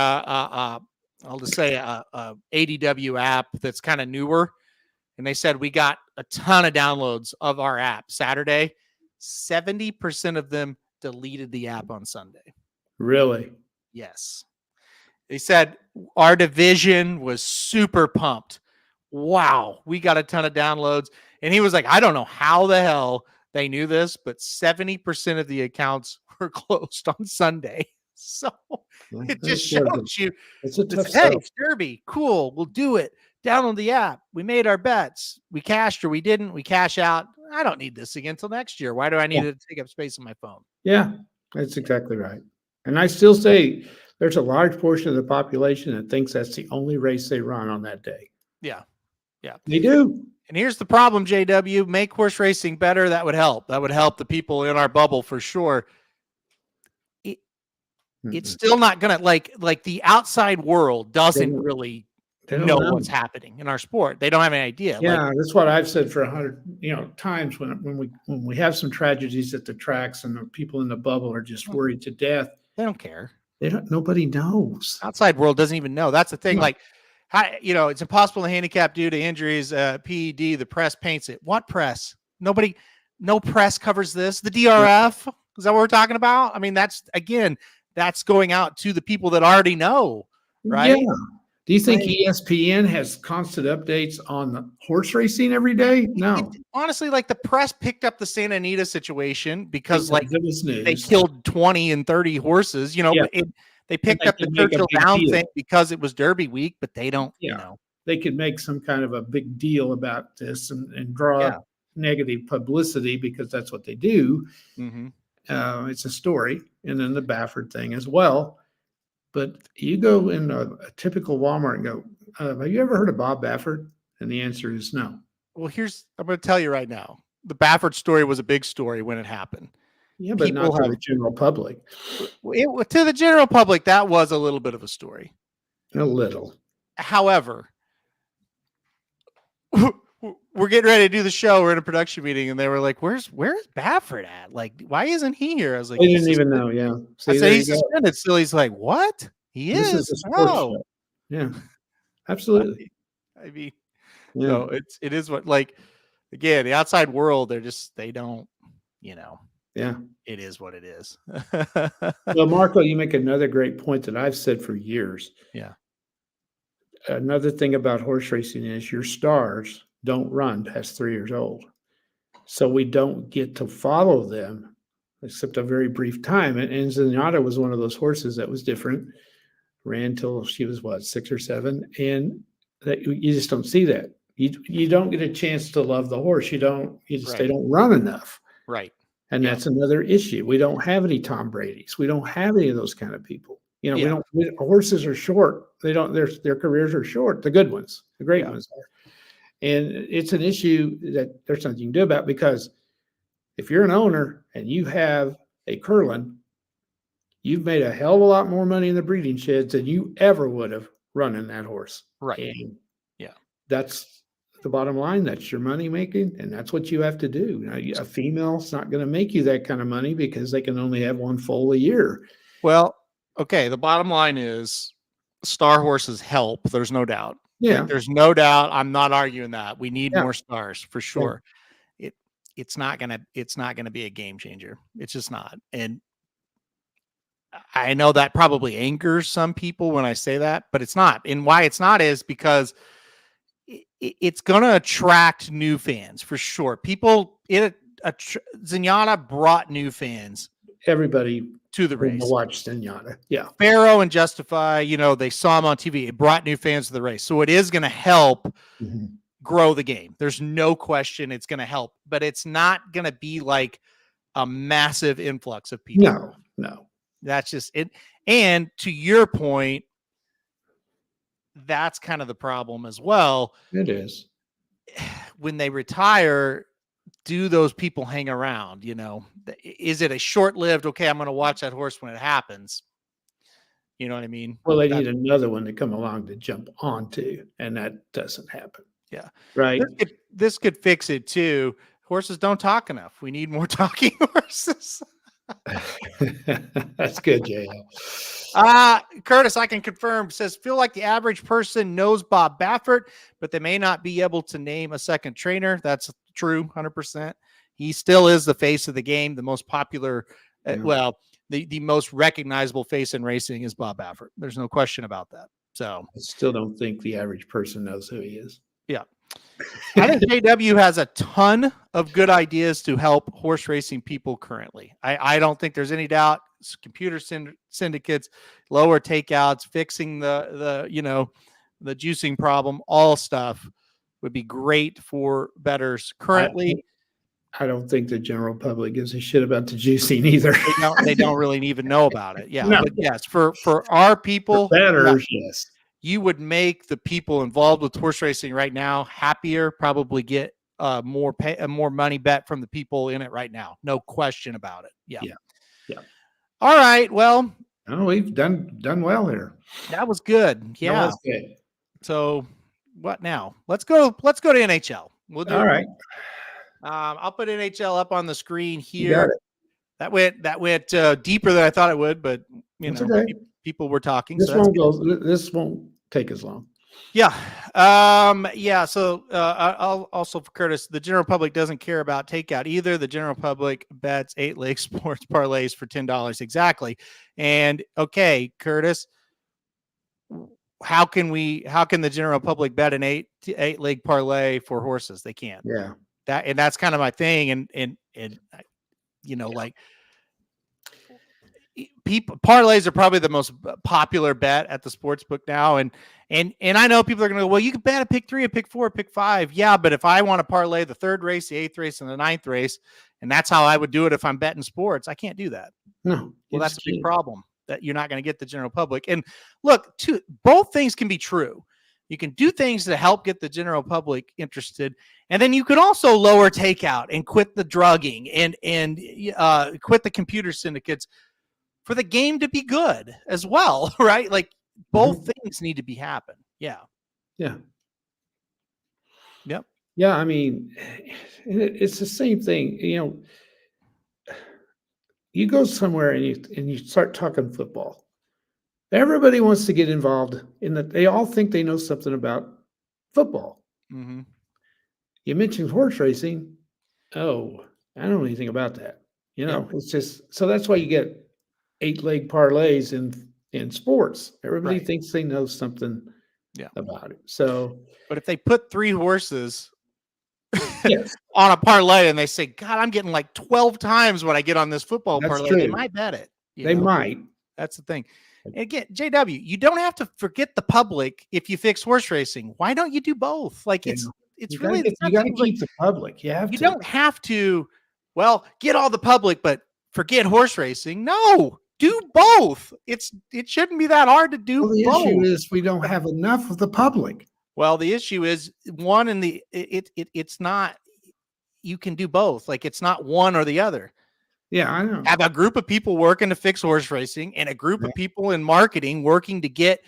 I'll just say a ADW app that's kind of newer. And they said, we got a ton of downloads of our app Saturday. 70% of them deleted the app on Sunday. Really? Yes. They said our division was super pumped. Wow, we got a ton of downloads. And he was like, I don't know how the hell they knew this, but 70% of the accounts were closed on Sunday. So it just shows you. It's a tough Hey, sell. Derby, cool, we'll do it. Download the app. We made our bets. We cashed or we didn't. We cash out. I don't need this again until next year. Why do I need it to take up space on my phone? Yeah, that's exactly right. And I still say there's a large portion of the population that thinks that's the only race they run on that day. Yeah. Yeah. They do. And here's the problem, JW. Make horse racing better. That would help. That would help the people in our bubble for sure. It's still not going to like the outside world doesn't really know what's happening in our sport. They don't have any idea. Yeah, that's what I've said for 100 times when we have some tragedies at the tracks and the people in the bubble are just worried to death. They don't care. Nobody knows. Outside world doesn't even know. That's the thing. No. Like, it's impossible to handicap due to injuries. PED, the press paints it. What press? No press covers this. The DRF, is that what we're talking about? I mean, that's going out to the people that already know, right? Yeah. Do you think ESPN has constant updates on the horse racing every day? No. Honestly, like the press picked up the Santa Anita situation because they killed 20 and 30 horses, they picked up the Churchill Downs thing because it was Derby week, but they don't, They could make some kind of a big deal about this and draw negative publicity because that's what they do. Mm-hmm. It's a story. And then the Baffert thing as well. But you go in a typical Walmart and go, have you ever heard of Bob Baffert? And the answer is no. Well, I'm going to tell you right now. The Baffert story was a big story when it happened. Yeah, but not to the general public. To the general public, that was a little bit of a story. A little. However, we're getting ready to do the show. We're in a production meeting, and they were like, "Where's Baffert at? Like, why isn't he here?" I was like, "They didn't even know." Yeah, I said he's suspended. Still, he's like, "What? He is?" This is a sports show. Yeah, absolutely. I mean, no, it is what again, the outside world. They don't, Yeah, it is what it is. Well, Marco, you make another great point that I've said for years. Yeah. Another thing about horse racing is your stars don't run past 3 years old. So we don't get to follow them except a very brief time. And Zenyatta was one of those horses that was different. Ran till she was 6 or 7. And you just don't see that. You don't get a chance to love the horse. They don't run enough. Right. And that's another issue. We don't have any Tom Brady's. We don't have any of those kind of people. Horses are short. Their careers are short. The good ones, the great ones are. And it's an issue that there's something you can do about, because if you're an owner and you have a Curlin, you've made a hell of a lot more money in the breeding sheds than you ever would have running that horse. Right. And that's the bottom line. That's your money making, and that's what you have to do. Now, a female's not going to make you that kind of money because they can only have one foal a year. Well, okay. The bottom line is star horses help. There's no doubt. Yeah. There's no doubt. I'm not arguing that. We need more stars for sure. Yeah. It's not gonna be a game changer. It's just not. And I know that probably angers some people when I say that, but it's not. And why it's not is because it's going to attract new fans for sure. Zenyatta brought new fans. Everybody to the race. Watch Zenyatta. Yeah. Pharaoh and Justify, they saw him on TV. It brought new fans to the race. So it is going to help grow the game. There's no question it's going to help, but it's not going to be like a massive influx of people. No. That's just it. And to your point, that's kind of the problem as well. It is. When they retire, do those people hang around? Is it a short-lived, okay, I'm going to watch that horse when it happens? You know what I mean? Well, they need another one to come along to jump onto, and that doesn't happen. Yeah. Right. This could fix it too. Horses don't talk enough. We need more talking horses. That's good, JL. Curtis, I can confirm, says, feel like the average person knows Bob Baffert, but they may not be able to name a second trainer. That's true, 100%. He still is the face of the game, the most popular. Well, the most recognizable face in racing is Bob Baffert. There's no question about that. So I still don't think the average person knows who he is. Yeah. I think JW has a ton of good ideas to help horse racing people currently. I don't think there's any doubt. Computer syndicates, lower takeouts, fixing the juicing problem, all stuff would be great for bettors currently. I don't think the general public gives a shit about the juicing either. They don't really even know about it. Yeah. No. But yes, for our people, For bettors, yes. You would make the people involved with horse racing right now happier, probably get more money bet from the people in it right now. No question about it. Yeah. All right. Well, we've done well here. That was good. Yeah. That was good. So what now? Let's go to NHL. We'll do all it. Right. I'll put NHL up on the screen here. You got it. That went deeper than I thought it would, but okay. People were talking. This won't take as long. Yeah. So I'll also for Curtis, the general public doesn't care about takeout either. The general public bets 8-leg sports parlays for $10 exactly. And okay, Curtis, how can the general public bet an 8-leg parlay for horses? They can't. Yeah. That's kind of my thing. And like parlays are probably the most popular bet at the sports book now. And I know people are going to go, well, you can bet a pick 3, a pick 4, a pick 5. Yeah. But if I want to parlay the 3rd race, the 8th race, and the 9th race, and that's how I would do it if I'm betting sports, I can't do that. No. Well, that's a big problem that you're not going to get the general public. And look, both things can be true. You can do things to help get the general public interested. And then you could also lower takeout and quit the drugging and quit the computer syndicates for the game to be good as well, right? Like both things need to be happen. Yeah. Yeah. Yep. Yeah. I mean, it's the same thing. You go somewhere and you start talking football. Everybody wants to get involved in that. They all think they know something about football. Mm-hmm. You mentioned horse racing. Oh, I don't know anything about that. It's just, so that's why you get 8-leg parlays in sports. Everybody thinks they know something about it. So, but if they put 3 horses yes. on a parlay and they say, God, I'm getting like 12 times what I get on this football That's parlay, true. they might bet it. They might. That's the thing. And again, JW, you don't have to forget the public if you fix horse racing. Why don't you do both? Like it's really you got to keep the public. You don't have to. Well, get all the public, but forget horse racing. No, do both. It shouldn't be that hard to do both. The issue is we don't have enough of the public. Well, the issue is one in the it's not. You can do both. Like it's not one or the other. Yeah, I know. Have a group of people working to fix horse racing and a group of people in marketing working to get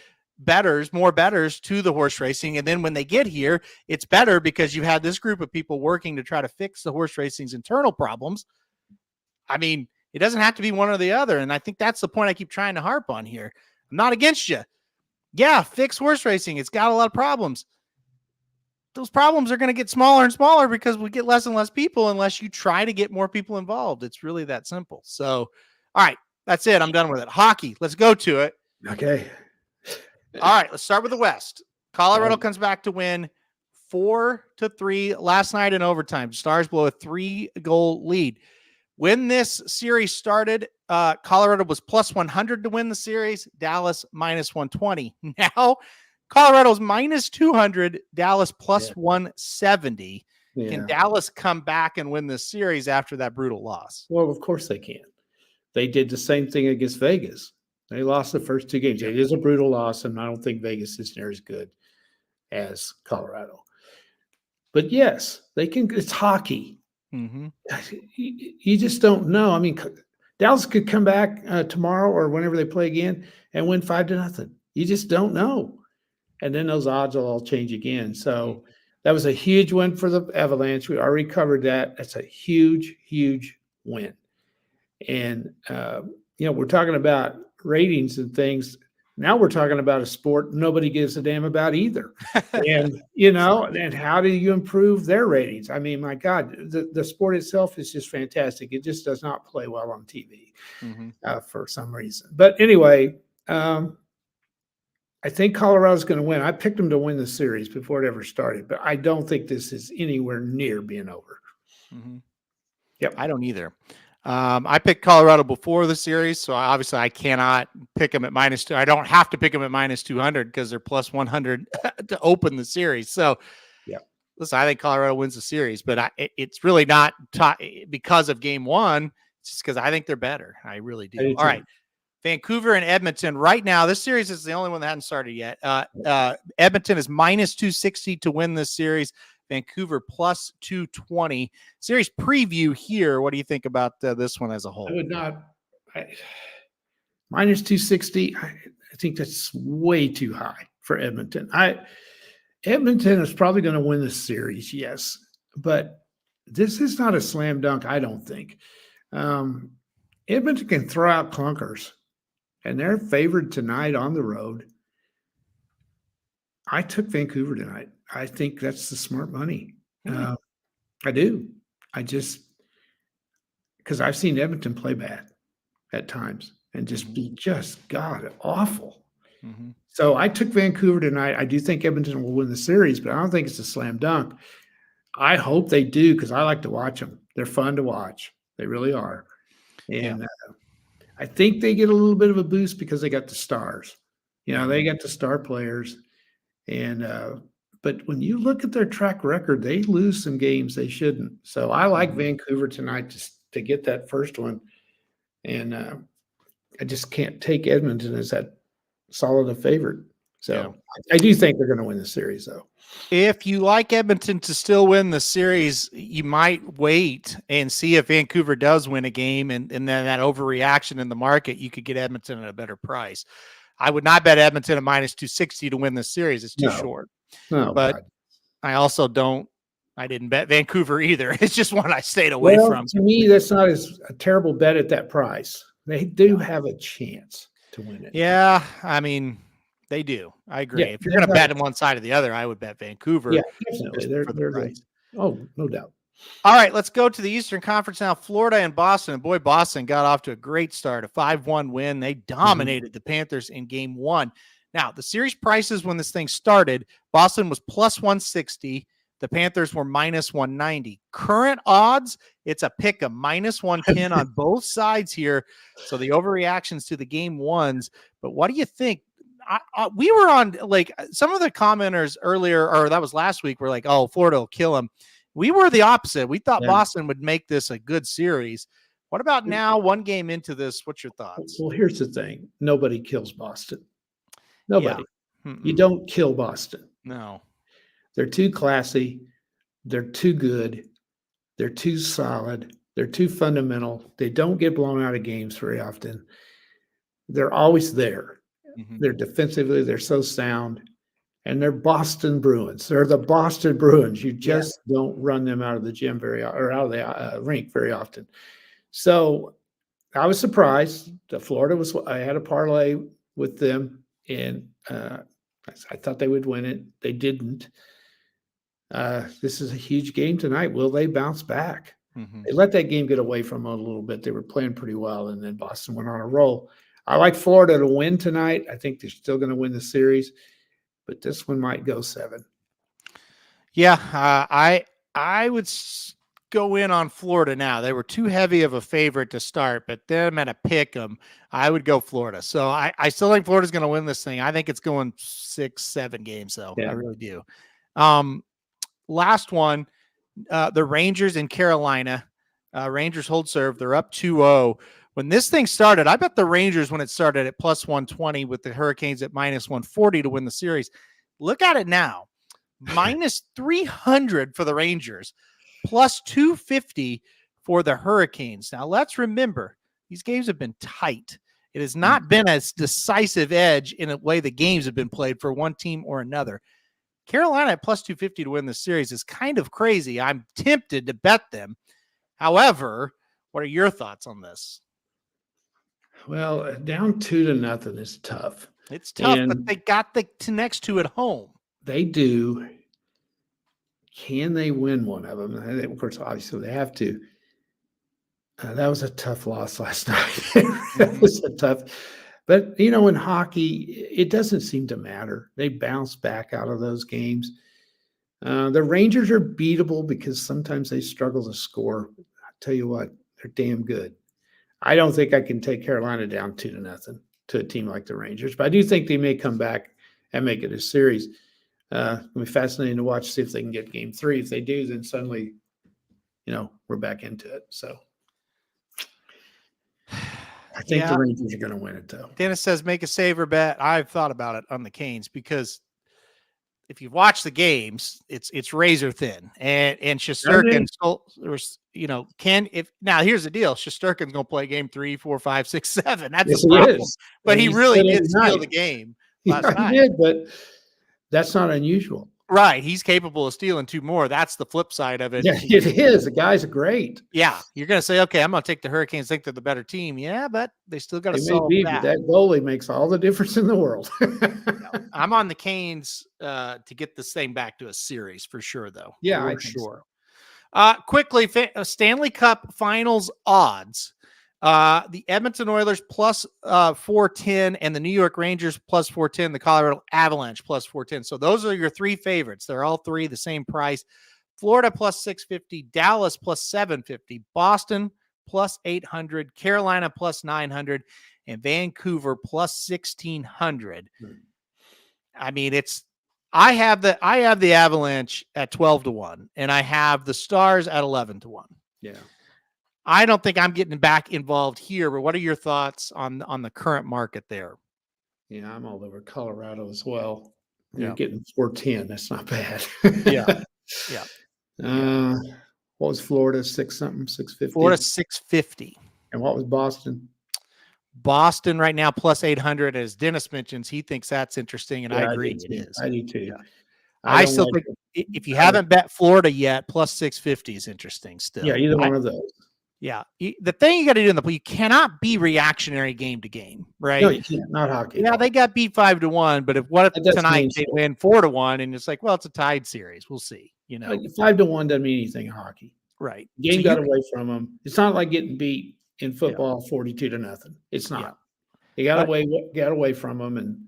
more bettors to the horse racing. And then when they get here, it's better because you had this group of people working to try to fix the horse racing's internal problems. I mean, it doesn't have to be one or the other. And I think that's the point I keep trying to harp on here. I'm not against you. Yeah, fix horse racing. It's got a lot of problems. Those problems are going to get smaller and smaller because we get less and less people unless you try to get more people involved. It's really that simple. So, all right, that's it. I'm done with it. Hockey. Let's go to it. Okay. All right, let's start with the West. Colorado comes back to win 4-3 last night in overtime. Stars blow a 3-goal lead. When this series started, Colorado was plus 100 to win the series, Dallas minus 120. Now, Colorado's minus 200, Dallas plus 170. Yeah. Can Dallas come back and win this series after that brutal loss? Well, of course they can. They did the same thing against Vegas. They lost the first 2 games. It is a brutal loss, and I don't think Vegas is near as good as Colorado. But yes, they can. It's hockey. Mm-hmm. You just don't know. I mean, Dallas could come back tomorrow or whenever they play again and win 5-0. You just don't know. And then those odds will all change again. So that was a huge win for the Avalanche. We already covered that. That's a huge, huge win. And, we're talking about ratings and things. Now we're talking about a sport nobody gives a damn about either. And, and how do you improve their ratings? I mean, my God, the sport itself is just fantastic. It just does not play well on TV for some reason. But anyway, I think Colorado's going to win. I picked them to win the series before it ever started, but I don't think this is anywhere near being over. Yep. I don't either. I picked Colorado before the series, so obviously I cannot pick them at -2. I don't have to pick them at -200 because they're +100 to open the series. So, listen, I think Colorado wins the series, but it's really not because of game one. It's just because I think they're better. I really do. All right. Vancouver and Edmonton right now. This series is the only one that hasn't started yet. Edmonton is -260 to win this series. Vancouver +220. Series preview here. What do you think about this one as a whole? I would not. -260. I think that's way too high for Edmonton. Edmonton is probably going to win the series, yes, but this is not a slam dunk. I don't think. Edmonton can throw out clunkers, and they're favored tonight on the road. I took Vancouver tonight. I think that's the smart money. I do. Because I've seen Edmonton play bad at times and just be God awful. So I took Vancouver tonight. I do think Edmonton will win the series, but I don't think it's a slam dunk. I hope they do because I like to watch them. They're fun to watch. They really are. And I think they get a little bit of a boost because they got the stars. They got the star players. And but when you look at their track record, they lose some games they shouldn't. So I like Vancouver tonight to get that first one. And I just can't take Edmonton as that solid a favorite. So I do think they're going to win the series, though. If you like Edmonton to still win the series, you might wait and see if Vancouver does win a game, and then that overreaction in the market, you could get Edmonton at a better price. I would not bet Edmonton at -260 to win this series. It's too short. No, but God. I also didn't bet Vancouver either. It's just one I stayed away from. To me, that's not a terrible bet at that price. They do have a chance to win it. Yeah, I mean, they do. I agree. If you're going to bet on one side or the other, I would bet Vancouver. Yeah, definitely. They're price. Oh, no doubt. All right, let's go to the Eastern Conference now. Florida and Boston. And boy, Boston got off to a great start, a 5-1 win. They dominated the Panthers in game one. Now, the series prices when this thing started, Boston was +160. The Panthers were -190. Current odds, it's a pick of -110 on both sides here. So the overreactions to the game ones. But what do you think? We were on, like, some of the commenters earlier, or that was last week, were like, oh, Florida will kill them. We were the opposite. We thought Boston would make this a good series. What about now, one game into this? What's your thoughts? Well, here's the thing. Nobody kills Boston. Nobody. You don't kill Boston. No. They're too classy. They're too good. They're too solid. They're too fundamental. They don't get blown out of games very often. They're always there. They're defensively, they're so sound. And they're Boston Bruins. They're the Boston Bruins. You just don't run them out of the gym or out of the rink very often. So I was surprised that Florida I had a parlay with them, and I thought they would win it. They didn't. This is a huge game tonight. Will they bounce back? They let that game get away from them a little bit. They were playing pretty well, and then Boston went on a roll. I like Florida to win tonight. I think they're still going to win the series, but this one might go 7. Yeah, I would go in on Florida now. They were too heavy of a favorite to start, but then I'm at a pick 'em. I would go Florida. So I still think Florida's going to win this thing. I think it's going 6-7 games, though. I really do. Last one, the Rangers in Carolina. Rangers hold serve. They're up 2-0. When this thing started, I bet the Rangers, when it started, at +120 with the Hurricanes at -140 to win the series. Look at it now. -300 for the Rangers, +250 for the Hurricanes. Now, let's remember, these games have been tight. It has not been as decisive edge in a way the games have been played for one team or another. Carolina at +250 to win the series is kind of crazy. I'm tempted to bet them. However, what are your thoughts on this? Well, down 2-0 is tough. It's tough, And but they got the next two at home. they do. Can they win one of them? Of course, obviously they have to. That was a tough loss last night. That was a tough. But, in hockey, it doesn't seem to matter. They bounce back out of those games. The Rangers are beatable because sometimes they struggle to score. I tell you what, they're damn good. I don't think I can take Carolina down 2-0 to a team like the Rangers, but I do think they may come back and make it a series. It'll be fascinating to watch, see if they can get game 3. If they do, then suddenly, we're back into it. So I think the Rangers are going to win it, though. Dennis says, make a saver bet. I've thought about it on the Canes because if you watch the games, it's razor thin. And Shesterkin, now here's the deal. Shesterkin's going to play game 3, 4, 5, 6, 7. That's the problem. But he really did steal the game last night. He did, but that's not unusual. Right. He's capable of stealing 2 more. That's the flip side of it. Yeah, it is. The guys are great. Yeah. You're going to say, okay, I'm going to take the Hurricanes, think they're the better team. Yeah, but they still got to solve that. That goalie makes all the difference in the world. I'm on the Canes to get this thing back to a series for sure, though. Yeah, for sure. So. Quickly, Stanley Cup Finals odds. The Edmonton Oilers plus 410 and the New York Rangers plus 410, the Colorado Avalanche plus 410. So those are your 3 favorites. They're all 3 the same price. Florida plus 650, Dallas plus 750, Boston plus 800, Carolina plus 900, and Vancouver plus 1600. I mean, I have the Avalanche at 12-1, and I have the Stars at 11-1. Yeah. I don't think I'm getting back involved here, but what are your thoughts on the current market there? Yeah, I'm all over Colorado as well. You're Yeah. getting 410. That's not bad. Yeah. Yeah. What was Florida? 650? Florida 650. And what was Boston? Boston right now plus 800. As Dennis mentions, he thinks that's interesting, and I agree it is. I do too. Yeah. I still think if you haven't bet Florida yet, plus 650 is interesting still. Yeah, either one of those. Yeah. The thing you got to do in the pool, you cannot be reactionary game to game, right? No, you can't. Not hockey. Yeah, they got beat 5-1, but what if tonight they win 4-1 and it's like, well, it's a tied series. We'll see. 5-1 doesn't mean anything in hockey. Right. Game got away from them. It's not like getting beat in football 42-0. It's not. They got away from them, and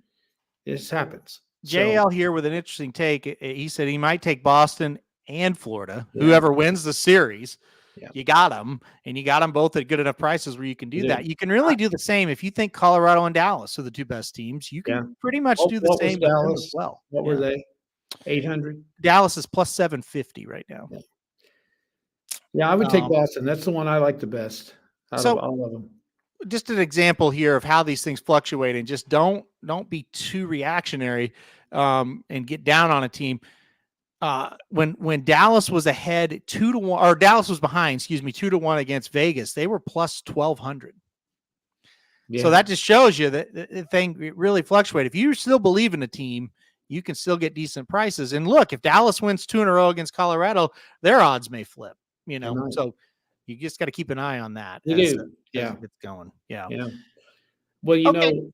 this happens. JL here with an interesting take. He said he might take Boston and Florida. Yeah. Whoever wins the series. Yeah. You got them, and you got them both at good enough prices where you can do that. You can really do the same if you think Colorado and Dallas are the 2 best teams. You can pretty much do the same with them as well. What were they? 800. Dallas is plus 750 right now. Yeah, I would take Boston. That's the one I like the best out of all of them. Just an example here of how these things fluctuate, and just don't be too reactionary and get down on a team. When Dallas was ahead 2-1, or Dallas was behind, 2-1 against Vegas, they were plus 1,200. Yeah. So that just shows you that the thing really fluctuates. If you still believe in a team, you can still get decent prices. And look, if Dallas wins 2 in a row against Colorado, their odds may flip. So you just got to keep an eye on that. As it gets going. Yeah. Well,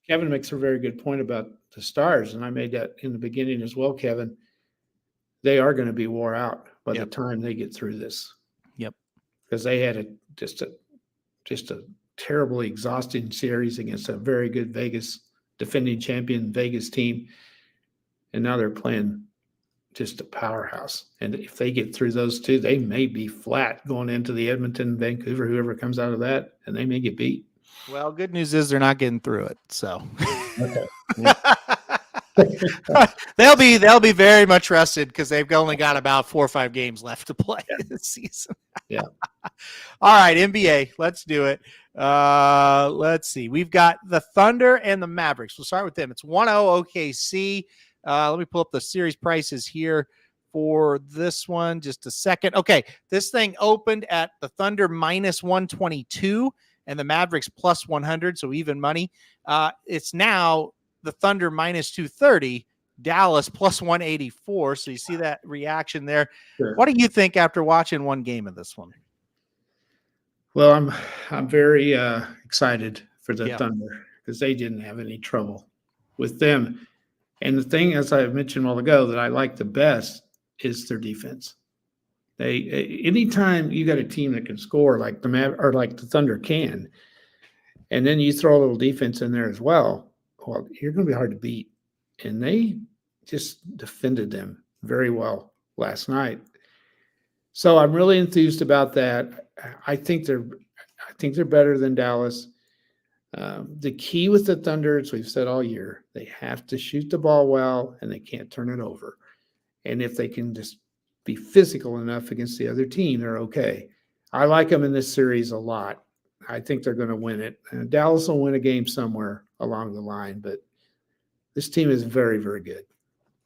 Kevin makes a very good point about the Stars, and I made that in the beginning as well, Kevin. They are going to be wore out by the time they get through this. Yep. Because they had just a terribly exhausting series against a very good defending champion Vegas team. And now they're playing just a powerhouse. And if they get through those 2, they may be flat going into the Edmonton, Vancouver, whoever comes out of that, and they may get beat. Well, good news is they're not getting through it. So okay. they'll be very much rested because they've only got about 4 or 5 games left to play this season. Yeah. All right, NBA, let's do it. Let's see. We've got the Thunder and the Mavericks. We'll start with them. It's 1-0 OKC. Let me pull up the series prices here for this one. Just a second. Okay, this thing opened at the Thunder minus 122 and the Mavericks plus 100, so even money. It's now the Thunder minus 230, Dallas plus 184. So you see that reaction there. Sure. What do you think after watching one game of this one? Well, I'm very excited for the Thunder because they didn't have any trouble with them. And the thing, as I mentioned a while ago, that I like the best is their defense. Anytime you got a team that can score like the Thunder can, and then you throw a little defense in there as well, well, you're going to be hard to beat. And they just defended them very well last night. So I'm really enthused about that. I think they're better than Dallas. The key with the Thunder, as we've said all year, they have to shoot the ball well and they can't turn it over. And if they can just be physical enough against the other team, they're okay. I like them in this series a lot. I think they're going to win it. Dallas will win a game somewhere along the line, but this team is very, very good.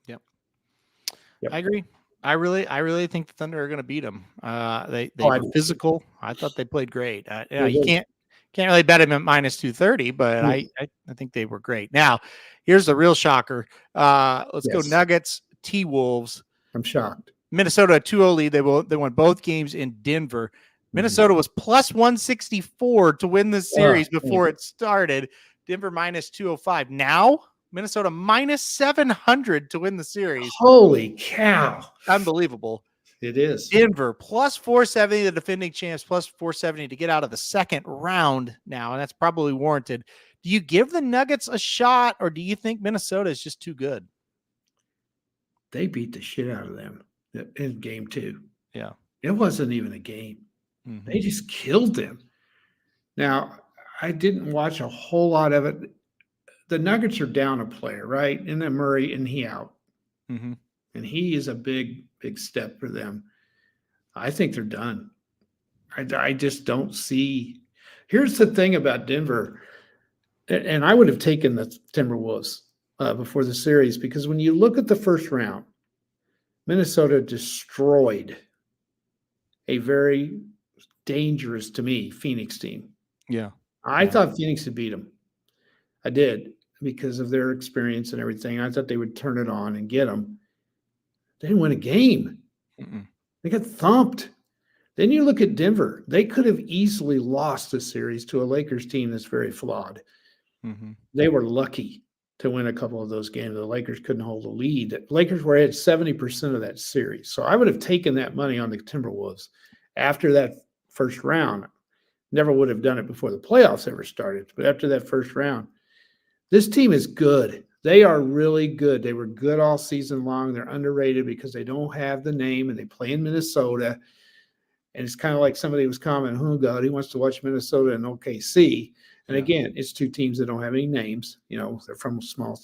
Yep. I agree. I really think the Thunder are going to beat them. They were physical. I thought they played great. You can't really bet them at minus 230, but I think they were great. Now, here's the real shocker. Let's go Nuggets, T-Wolves. I'm shocked. Minnesota a 2-0 lead. They won both games in Denver. Minnesota was plus 164 to win the series before it started. Denver minus 205. Now, Minnesota minus 700 to win the series. Holy cow. Unbelievable. It is. Denver plus 470, the defending champs, plus 470 to get out of the second round now, and that's probably warranted. Do you give the Nuggets a shot, or do you think Minnesota is just too good? They beat the shit out of them in game 2. Yeah. It wasn't even a game. Mm-hmm. They just killed them. Now, I didn't watch a whole lot of it. The Nuggets are down a player, right? And then Murray, and he out. Mm-hmm. And he is a big, big step for them. I think they're done. I just don't see. Here's the thing about Denver, and I would have taken the Timberwolves before the series, because when you look at the first round, Minnesota destroyed a very dangerous, to me, Phoenix team. Yeah. I thought Phoenix would beat them. I did, because of their experience and everything. I thought they would turn it on and get them. They didn't win a game. Mm-mm. They got thumped. Then you look at Denver. They could have easily lost the series to a Lakers team that's very flawed. Mm-hmm. They were lucky to win a couple of those games. The Lakers couldn't hold a lead. The Lakers were at 70% of that series. So I would have taken that money on the Timberwolves after that first round. Never would have done it before the playoffs ever started. But after that first round, this team is good. They are really good. They were good all season long. They're underrated because they don't have the name, and they play in Minnesota. And it's kind of like somebody was commenting, oh, God, he wants to watch Minnesota and OKC. And again, it's two teams that don't have any names. You know, they're from small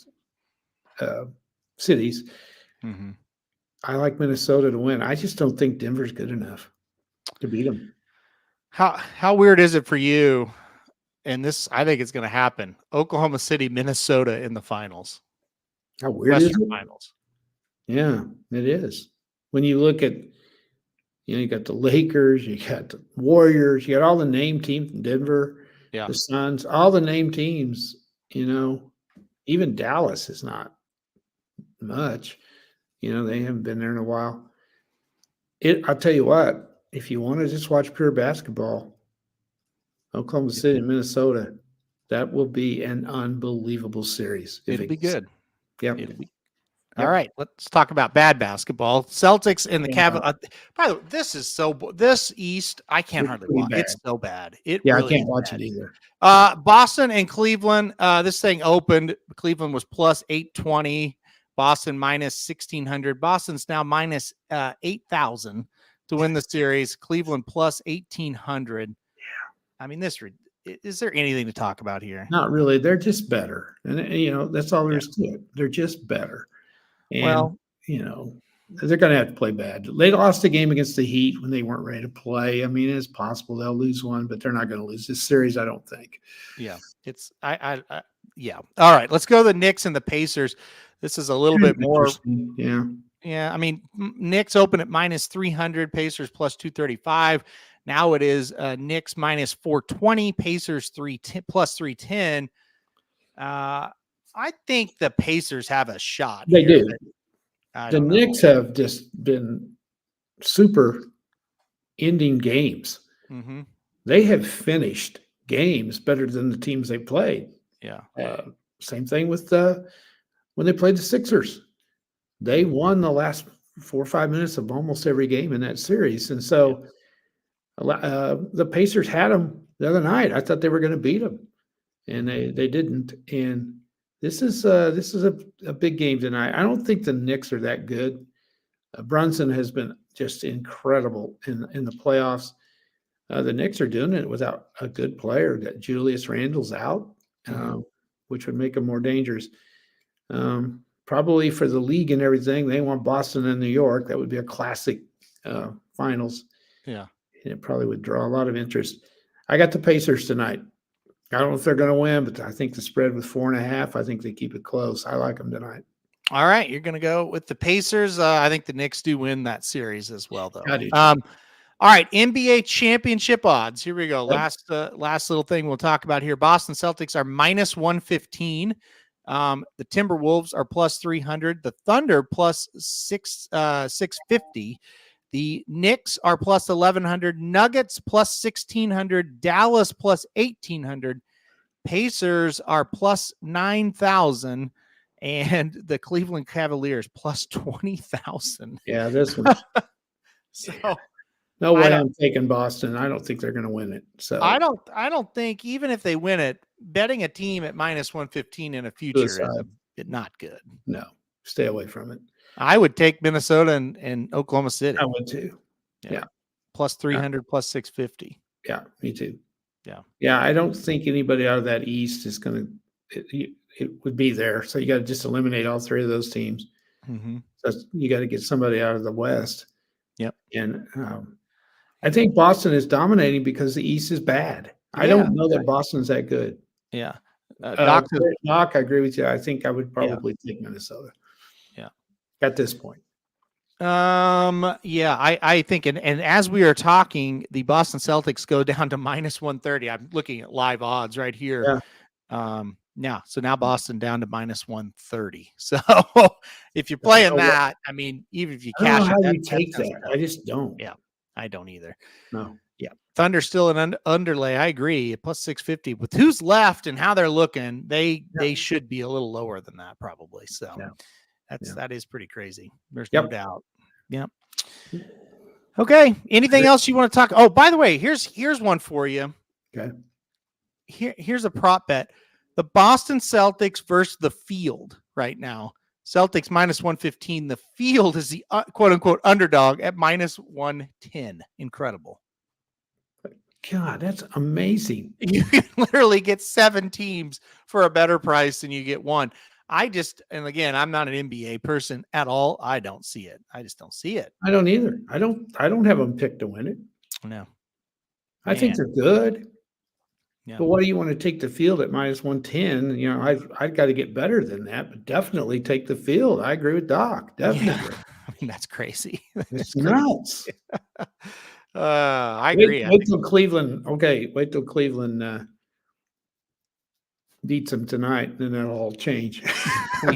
cities. Mm-hmm. I like Minnesota to win. I just don't think Denver's good enough to beat them. How weird is it for you? And this, I think it's going to happen. Oklahoma City, Minnesota in the finals. How weird is it? Finals. Yeah, it is. When you look at, you got the Lakers, you got the Warriors, you got all the name teams from Denver, the Suns, all the name teams, even Dallas is not much. They haven't been there in a while. I'll tell you what, if you want to just watch pure basketball, Oklahoma City and Minnesota, that will be an unbelievable series. It'll be good. Yep. All right, let's talk about bad basketball. Celtics and the Cavaliers. By the way, this East, I can't hardly watch. It's so bad. Really I can't watch it either. Boston and Cleveland. This thing opened. Cleveland was plus 820. Boston minus 1,600. Boston's now minus 8,000 to win the series. Cleveland plus 1,800. Yeah. I mean, is there anything to talk about here? Not really. They're just better. And, that's all there is to it. They're just better. And, they're going to have to play bad. They lost a game against the Heat when they weren't ready to play. I mean, it's possible they'll lose one, but they're not going to lose this series, I don't think. Yeah. Yeah. All right. Let's go to the Knicks and the Pacers. This is a little bit more. Yeah. Yeah. I mean, Knicks open at minus 300, Pacers plus 235. Now it is Knicks minus 420, Pacers plus 310. I think the Pacers have a shot. They here. do. The Knicks have just been super ending games. Mm-hmm. They have finished games better than the teams they played. Yeah. Same thing with when they played the Sixers. They won the last 4 or 5 minutes of almost every game in that series, and so the Pacers had them the other night. I thought they were going to beat them, and they didn't. And this is a big game tonight. I don't think the Knicks are that good. Brunson has been just incredible in the playoffs. The Knicks are doing it without a good player. That Julius Randle's out, which would make them more dangerous. Probably for the league and everything, they want Boston and New York. That would be a classic finals. Yeah. And it probably would draw a lot of interest. I got the Pacers tonight. I don't know if they're going to win, but I think the spread with 4.5, I think they keep it close. I like them tonight. All right. You're going to go with the Pacers. I think the Knicks do win that series as well, though. I do. All right. NBA championship odds. Here we go. Last little thing we'll talk about here. Boston Celtics are minus 115. The Timberwolves are plus 300. The Thunder plus 650. The Knicks are plus 1,100. Nuggets plus 1,600. Dallas plus 1,800. Pacers are plus 9,000. And the Cleveland Cavaliers plus 20,000. Yeah, this one. So no way I'm taking Boston. I don't think they're going to win it. So I don't think even if they win it, betting a team at minus 115 in a future is not good. No, stay away from it. I would take Minnesota and Oklahoma City. I would too. Yeah. Plus 300, plus 650. Yeah, me too. Yeah. Yeah, I don't think anybody out of that East is going to it would be there. So you got to just eliminate all three of those teams. So you got to get somebody out of the West. Yep. And I think Boston is dominating because the East is bad. I don't know that Boston's that good. Yeah. Doc, I agree with you. I think I would probably take Minnesota. Yeah. At this point. Yeah, I think, and as we are talking, the Boston Celtics go down to minus 130. I'm looking at live odds right here. Yeah. So now Boston down to minus 130. So if you're playing that, I mean, even if you cash it, how you take that. I just don't. Yeah, I don't either. No. Yeah. Thunder still an underlay. I agree. Plus 650 with who's left and how they're looking. They should be a little lower than that probably. So that is pretty crazy. There's no doubt. Yep. Okay. Anything else you want to talk? Oh, by the way, here's one for you. Okay. Here's a prop bet. The Boston Celtics versus the field right now. Celtics minus 115. The field is the quote unquote underdog at minus 110. Incredible. God, that's amazing. You can literally get 7 teams for a better price than you get one. And again, I'm not an NBA person at all. I don't see it. I just don't see it. I don't either. I don't have them picked to win it. No. I think they're good. Yeah. But what do you want to take the field at minus 110? You know, I've got to get better than that, but definitely take the field. I agree with Doc. Definitely. Yeah. I mean, that's crazy. It's nuts. I agree. Wait till Cleveland. Okay. Wait till Cleveland beats them tonight, then that'll all change.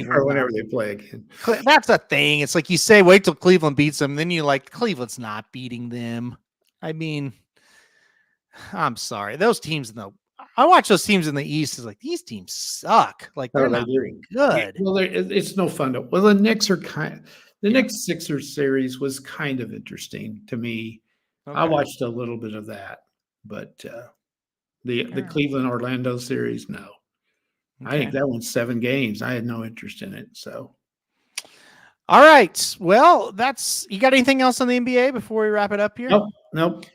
Or whenever they play again. That's a thing. It's like you say, wait till Cleveland beats them. Then you're like, Cleveland's not beating them. I mean, I'm sorry. Those teams I watch those teams in the East. Is like these teams suck. Like they're not very good. Well, it's no fun to. Well, the Knicks are the Knicks Sixers series was kind of interesting to me. Okay. I watched a little bit of that, but the Cleveland Orlando series, no. Okay. I think that one's 7 games. I had no interest in it. So, all right. Well, you got anything else on the NBA before we wrap it up here? Nope.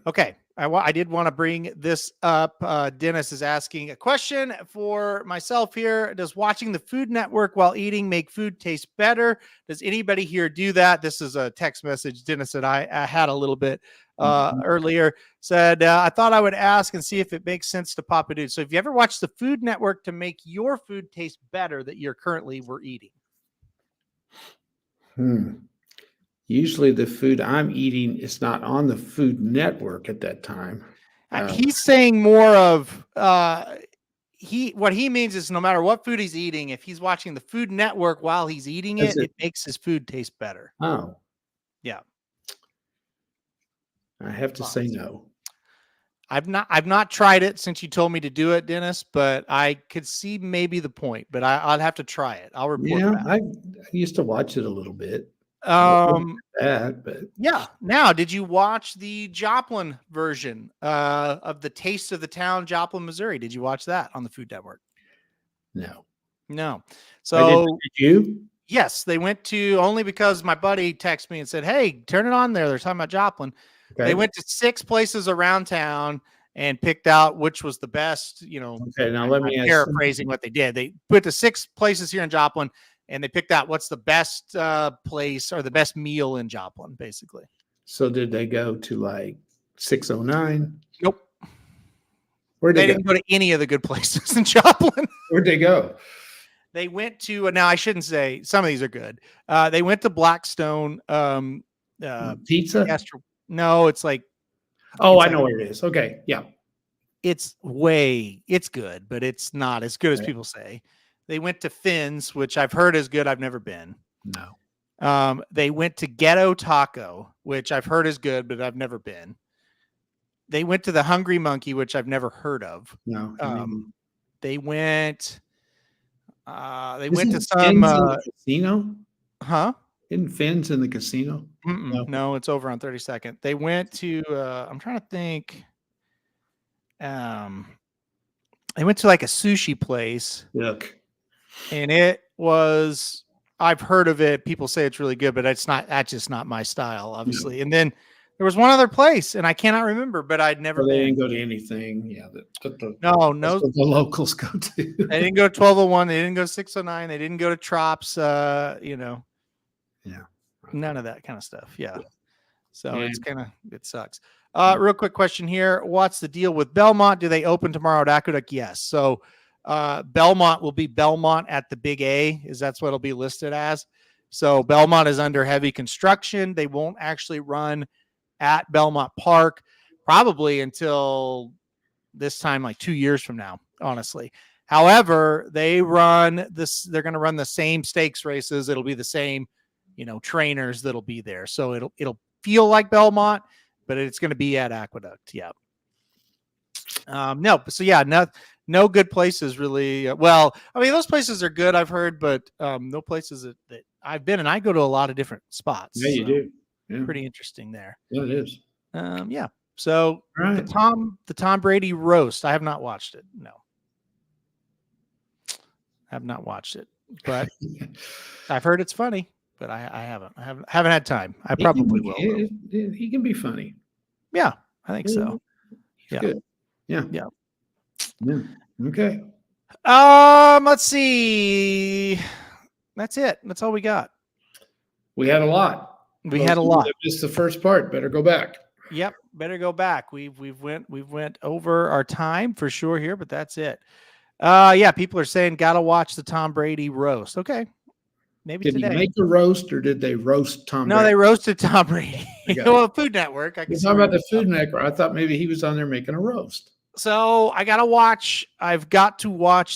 Okay. I did want to bring this up. Dennis is asking a question for myself here. Does watching the Food Network while eating make food taste better? Does anybody here do that? This is a text message Dennis and I had a little bit earlier. Said, I thought I would ask and see if it makes sense to Papa Dude. So if you ever watch the Food Network to make your food taste better that you're currently eating? Usually the food I'm eating is not on the Food Network at that time. He's saying more of what he means is no matter what food he's eating, if he's watching the Food Network while he's eating it makes his food taste better. Oh. Yeah. I have to say no. I've not tried it since you told me to do it, Dennis, but I could see maybe the point, but I'll have to try it. I'll report back. I used to watch it a little bit. But yeah. Now, did you watch the Joplin version of the Taste of the Town, Joplin, Missouri? Did you watch that on the Food Network? No. So did you? Yes, they went to, only because my buddy texted me and said, "Hey, turn it on there. They're talking about Joplin." Okay. They went to 6 places around town and picked out which was the best. Okay, now let me paraphrasing what they did. They went to 6 places here in Joplin, and they picked out what's the best place or the best meal in Joplin, basically. So did they go to like 609? Nope. Where'd they didn't go to any of the good places in Joplin. Where'd they go? They went to, now I shouldn't say, some of these are good. They went to Blackstone. Pizza? No, it's like. Oh, I know where it is. Okay. Yeah. It's good, but it's not as good as people say. They went to Finn's, which I've heard is good. I've never been. No. They went to Ghetto Taco, which I've heard is good, but I've never been. They went to the Hungry Monkey, which I've never heard of. No. They went. They Isn't went to some casino. Huh? Isn't Finn's in the casino? No, it's over on 32nd. They went to. I'm trying to think. They went to like a sushi place. Look. And it was. I've heard of it. People say it's really good, but it's not. That's just not my style, obviously. And then there was one other place, and I cannot remember, but I'd never. They didn't go to anything. Yeah. No. The locals go to. They didn't go to 1201. They didn't go to 609. They didn't go to Trops. Yeah. None of that kind of stuff. Yeah. So it's it sucks. Real quick question here. What's the deal with Belmont? Do they open tomorrow at Aqueduct? Yes. So Belmont will be Belmont at the Big A, that's what it'll be listed as. So Belmont is under heavy construction. They won't actually run at Belmont Park probably until this time, like 2 years from now, honestly. However, they're going to run the same stakes races. It'll be the same, trainers that'll be there. So it'll feel like Belmont, but it's going to be at Aqueduct. Yeah. No good places really. Well, I mean, those places are good, I've heard, but no places that I've been, and I go to a lot of different spots. Yeah, you do. Yeah. Pretty interesting there. Yeah, it is. Yeah. So right. The Tom Brady roast, I have not watched it. No. Have not watched it, but I've heard it's funny, but I haven't had time. I probably will. He can be funny. Yeah, I think so. Yeah. Good. Yeah. Okay. Let's see. That's it. That's all we got. We had a lot. Just the first part. Better go back. Yep. Better go back. We've went over our time for sure here, but that's it. People are saying gotta watch the Tom Brady roast. Okay. Maybe did today. He make a roast or did they roast Tom Brady? No, they roasted Tom Brady. Well, Food Network. You're talking about the Food Network. I thought maybe he was on there making a roast. So I've got to watch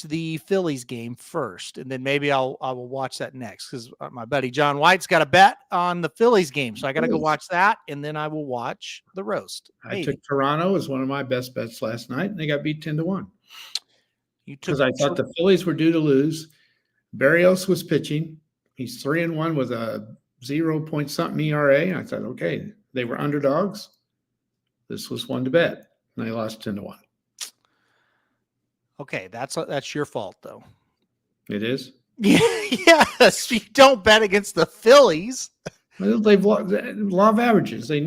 the Phillies game first, and then maybe I will watch that next because my buddy John White's got a bet on the Phillies game. So I got to go watch that, and then I will watch the roast. I took Toronto as one of my best bets last night, and they got beat 10-1. Because I thought the Phillies were due to lose. Barrios was pitching. He's 3-1 with a 0-point-something ERA. And I thought, okay, they were underdogs. This was one to bet. And they lost 10-1. Okay, that's your fault, though. It is? Yes, you don't bet against the Phillies. Well, they've law of averages. I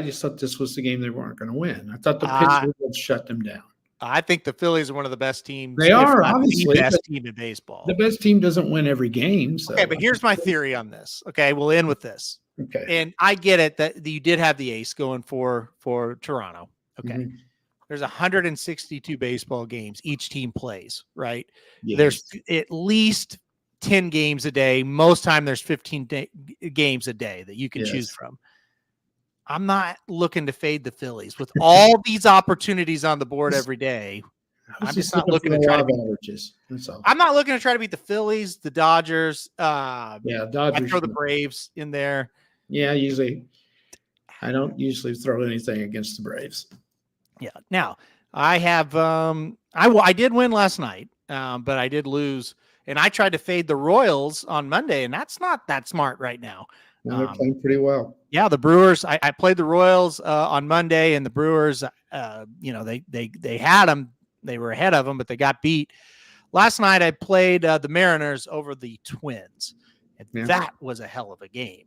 just thought this was the game they weren't going to win. I thought the pitchers would shut them down. I think the Phillies are one of the best teams. They are, obviously. The best team in baseball. The best team doesn't win every game. So. Okay, but here's my theory on this. Okay, we'll end with this. Okay. And I get it that you did have the ace going for Toronto. Okay. Mm-hmm. There's 162 baseball games each team plays, right? Yes. There's at least 10 games a day. Most time there's 15 games a day that you can choose from. I'm not looking to fade the Phillies with all these opportunities on the board every day. I'm just not looking to try to beat averages. That's all. I'm not looking to try to beat the Phillies, the Dodgers. Dodgers. I throw the Braves in there. Yeah, I don't usually throw anything against the Braves. Yeah. Now I have, I did win last night, but I did lose, and I tried to fade the Royals on Monday, and that's not that smart right now. And they're playing pretty well. Yeah, the Brewers. I played the Royals on Monday, and the Brewers. They had them. They were ahead of them, but they got beat. Last night, I played the Mariners over the Twins, and that was a hell of a game.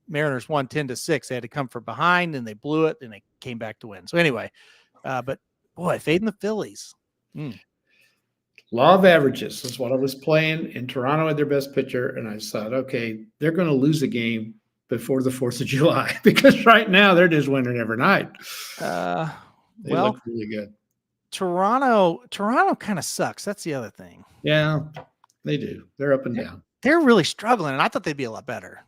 Mariners won 10-6. They had to come from behind, and they blew it, and they came back to win. So anyway, but boy, fading the Phillies. Law of averages is what I was playing, and Toronto had their best pitcher, and I thought, okay, they're going to lose a game before the 4th of July because right now they're just winning every night. They look really good. Toronto kind of sucks. That's the other thing. Yeah, they do. They're up and down. They're really struggling, and I thought they'd be a lot better.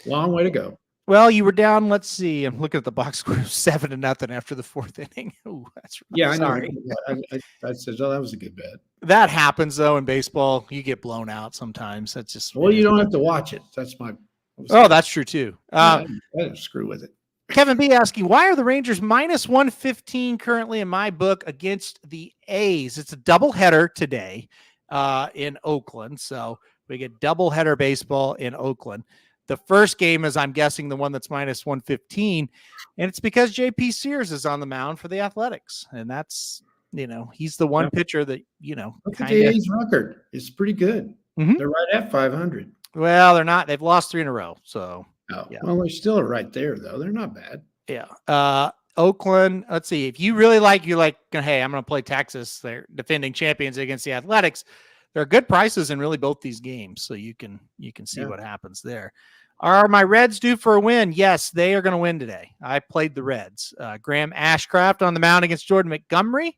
Long way to go. Well, you were down. Let's see. I'm looking at the box score, 7-0 after the 4th inning. Ooh, that's really sorry. I know. I said, oh, that was a good bet. That happens though in baseball. You get blown out sometimes. That's just you don't have to watch it. That's my. Oh, that's true too. I don't screw with it. Kevin B asking, why are the Rangers minus 115 currently in my book against the A's? It's a doubleheader today in Oakland. So we get doubleheader baseball in Oakland. The first game is, I'm guessing, the one that's minus 115. And it's because JP Sears is on the mound for the Athletics. And that's, he's the one pitcher that, Look at the A's record. It's pretty good. Mm-hmm. They're right at 500. Well, they're not. They've lost 3 in a row. So, yeah. Well, they're still right there, though. They're not bad. Yeah. Oakland, let's see. If you really you're like, hey, I'm going to play Texas. They're defending champions against the Athletics. There are good prices in really both these games. So you can see what happens there. Are my Reds due for a win? Yes, they are going to win today. I played the Reds. Graham Ashcraft on the mound against Jordan Montgomery.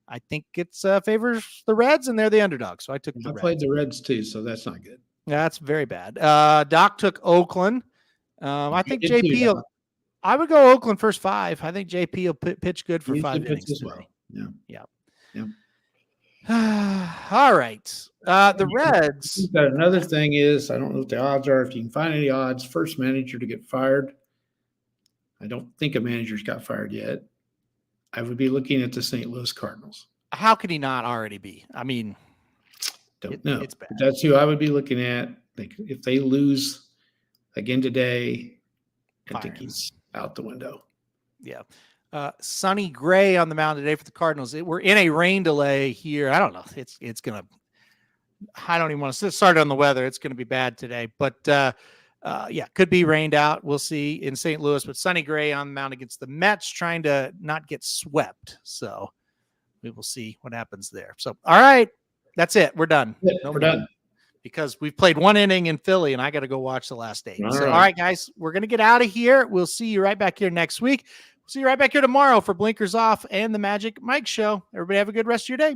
I think it's favors the Reds, and they're the underdog. So I took the Reds. I played the Reds too, so that's not good. That's very bad. Doc took Oakland. I think JP I would go Oakland first 5. I think JP will pitch good for 5 innings as well. Yeah. All right. The Reds. Another thing is, I don't know what the odds are. If you can find any odds, first manager to get fired. I don't think a manager's got fired yet. I would be looking at the St. Louis Cardinals. How could he not already be? I mean, don't know. It's bad. That's who I would be looking at. If they lose again today, I think he's out the window. Yeah. Sonny Gray on the mound today for the Cardinals. We're in a rain delay here. I don't know. It's going to, I don't even want to start on the weather. It's going to be bad today, but could be rained out. We'll see in St. Louis, but Sonny Gray on the mound against the Mets, trying to not get swept. So we will see what happens there. So, all right, that's it. We're done. We're done. Because we've played 1 inning in Philly, and I got to go watch the last 8. All right, guys, we're going to get out of here. We'll see you right back here next week. We'll see you right back here tomorrow for Blinkers Off and the Magic Mike Show. Everybody have a good rest of your day.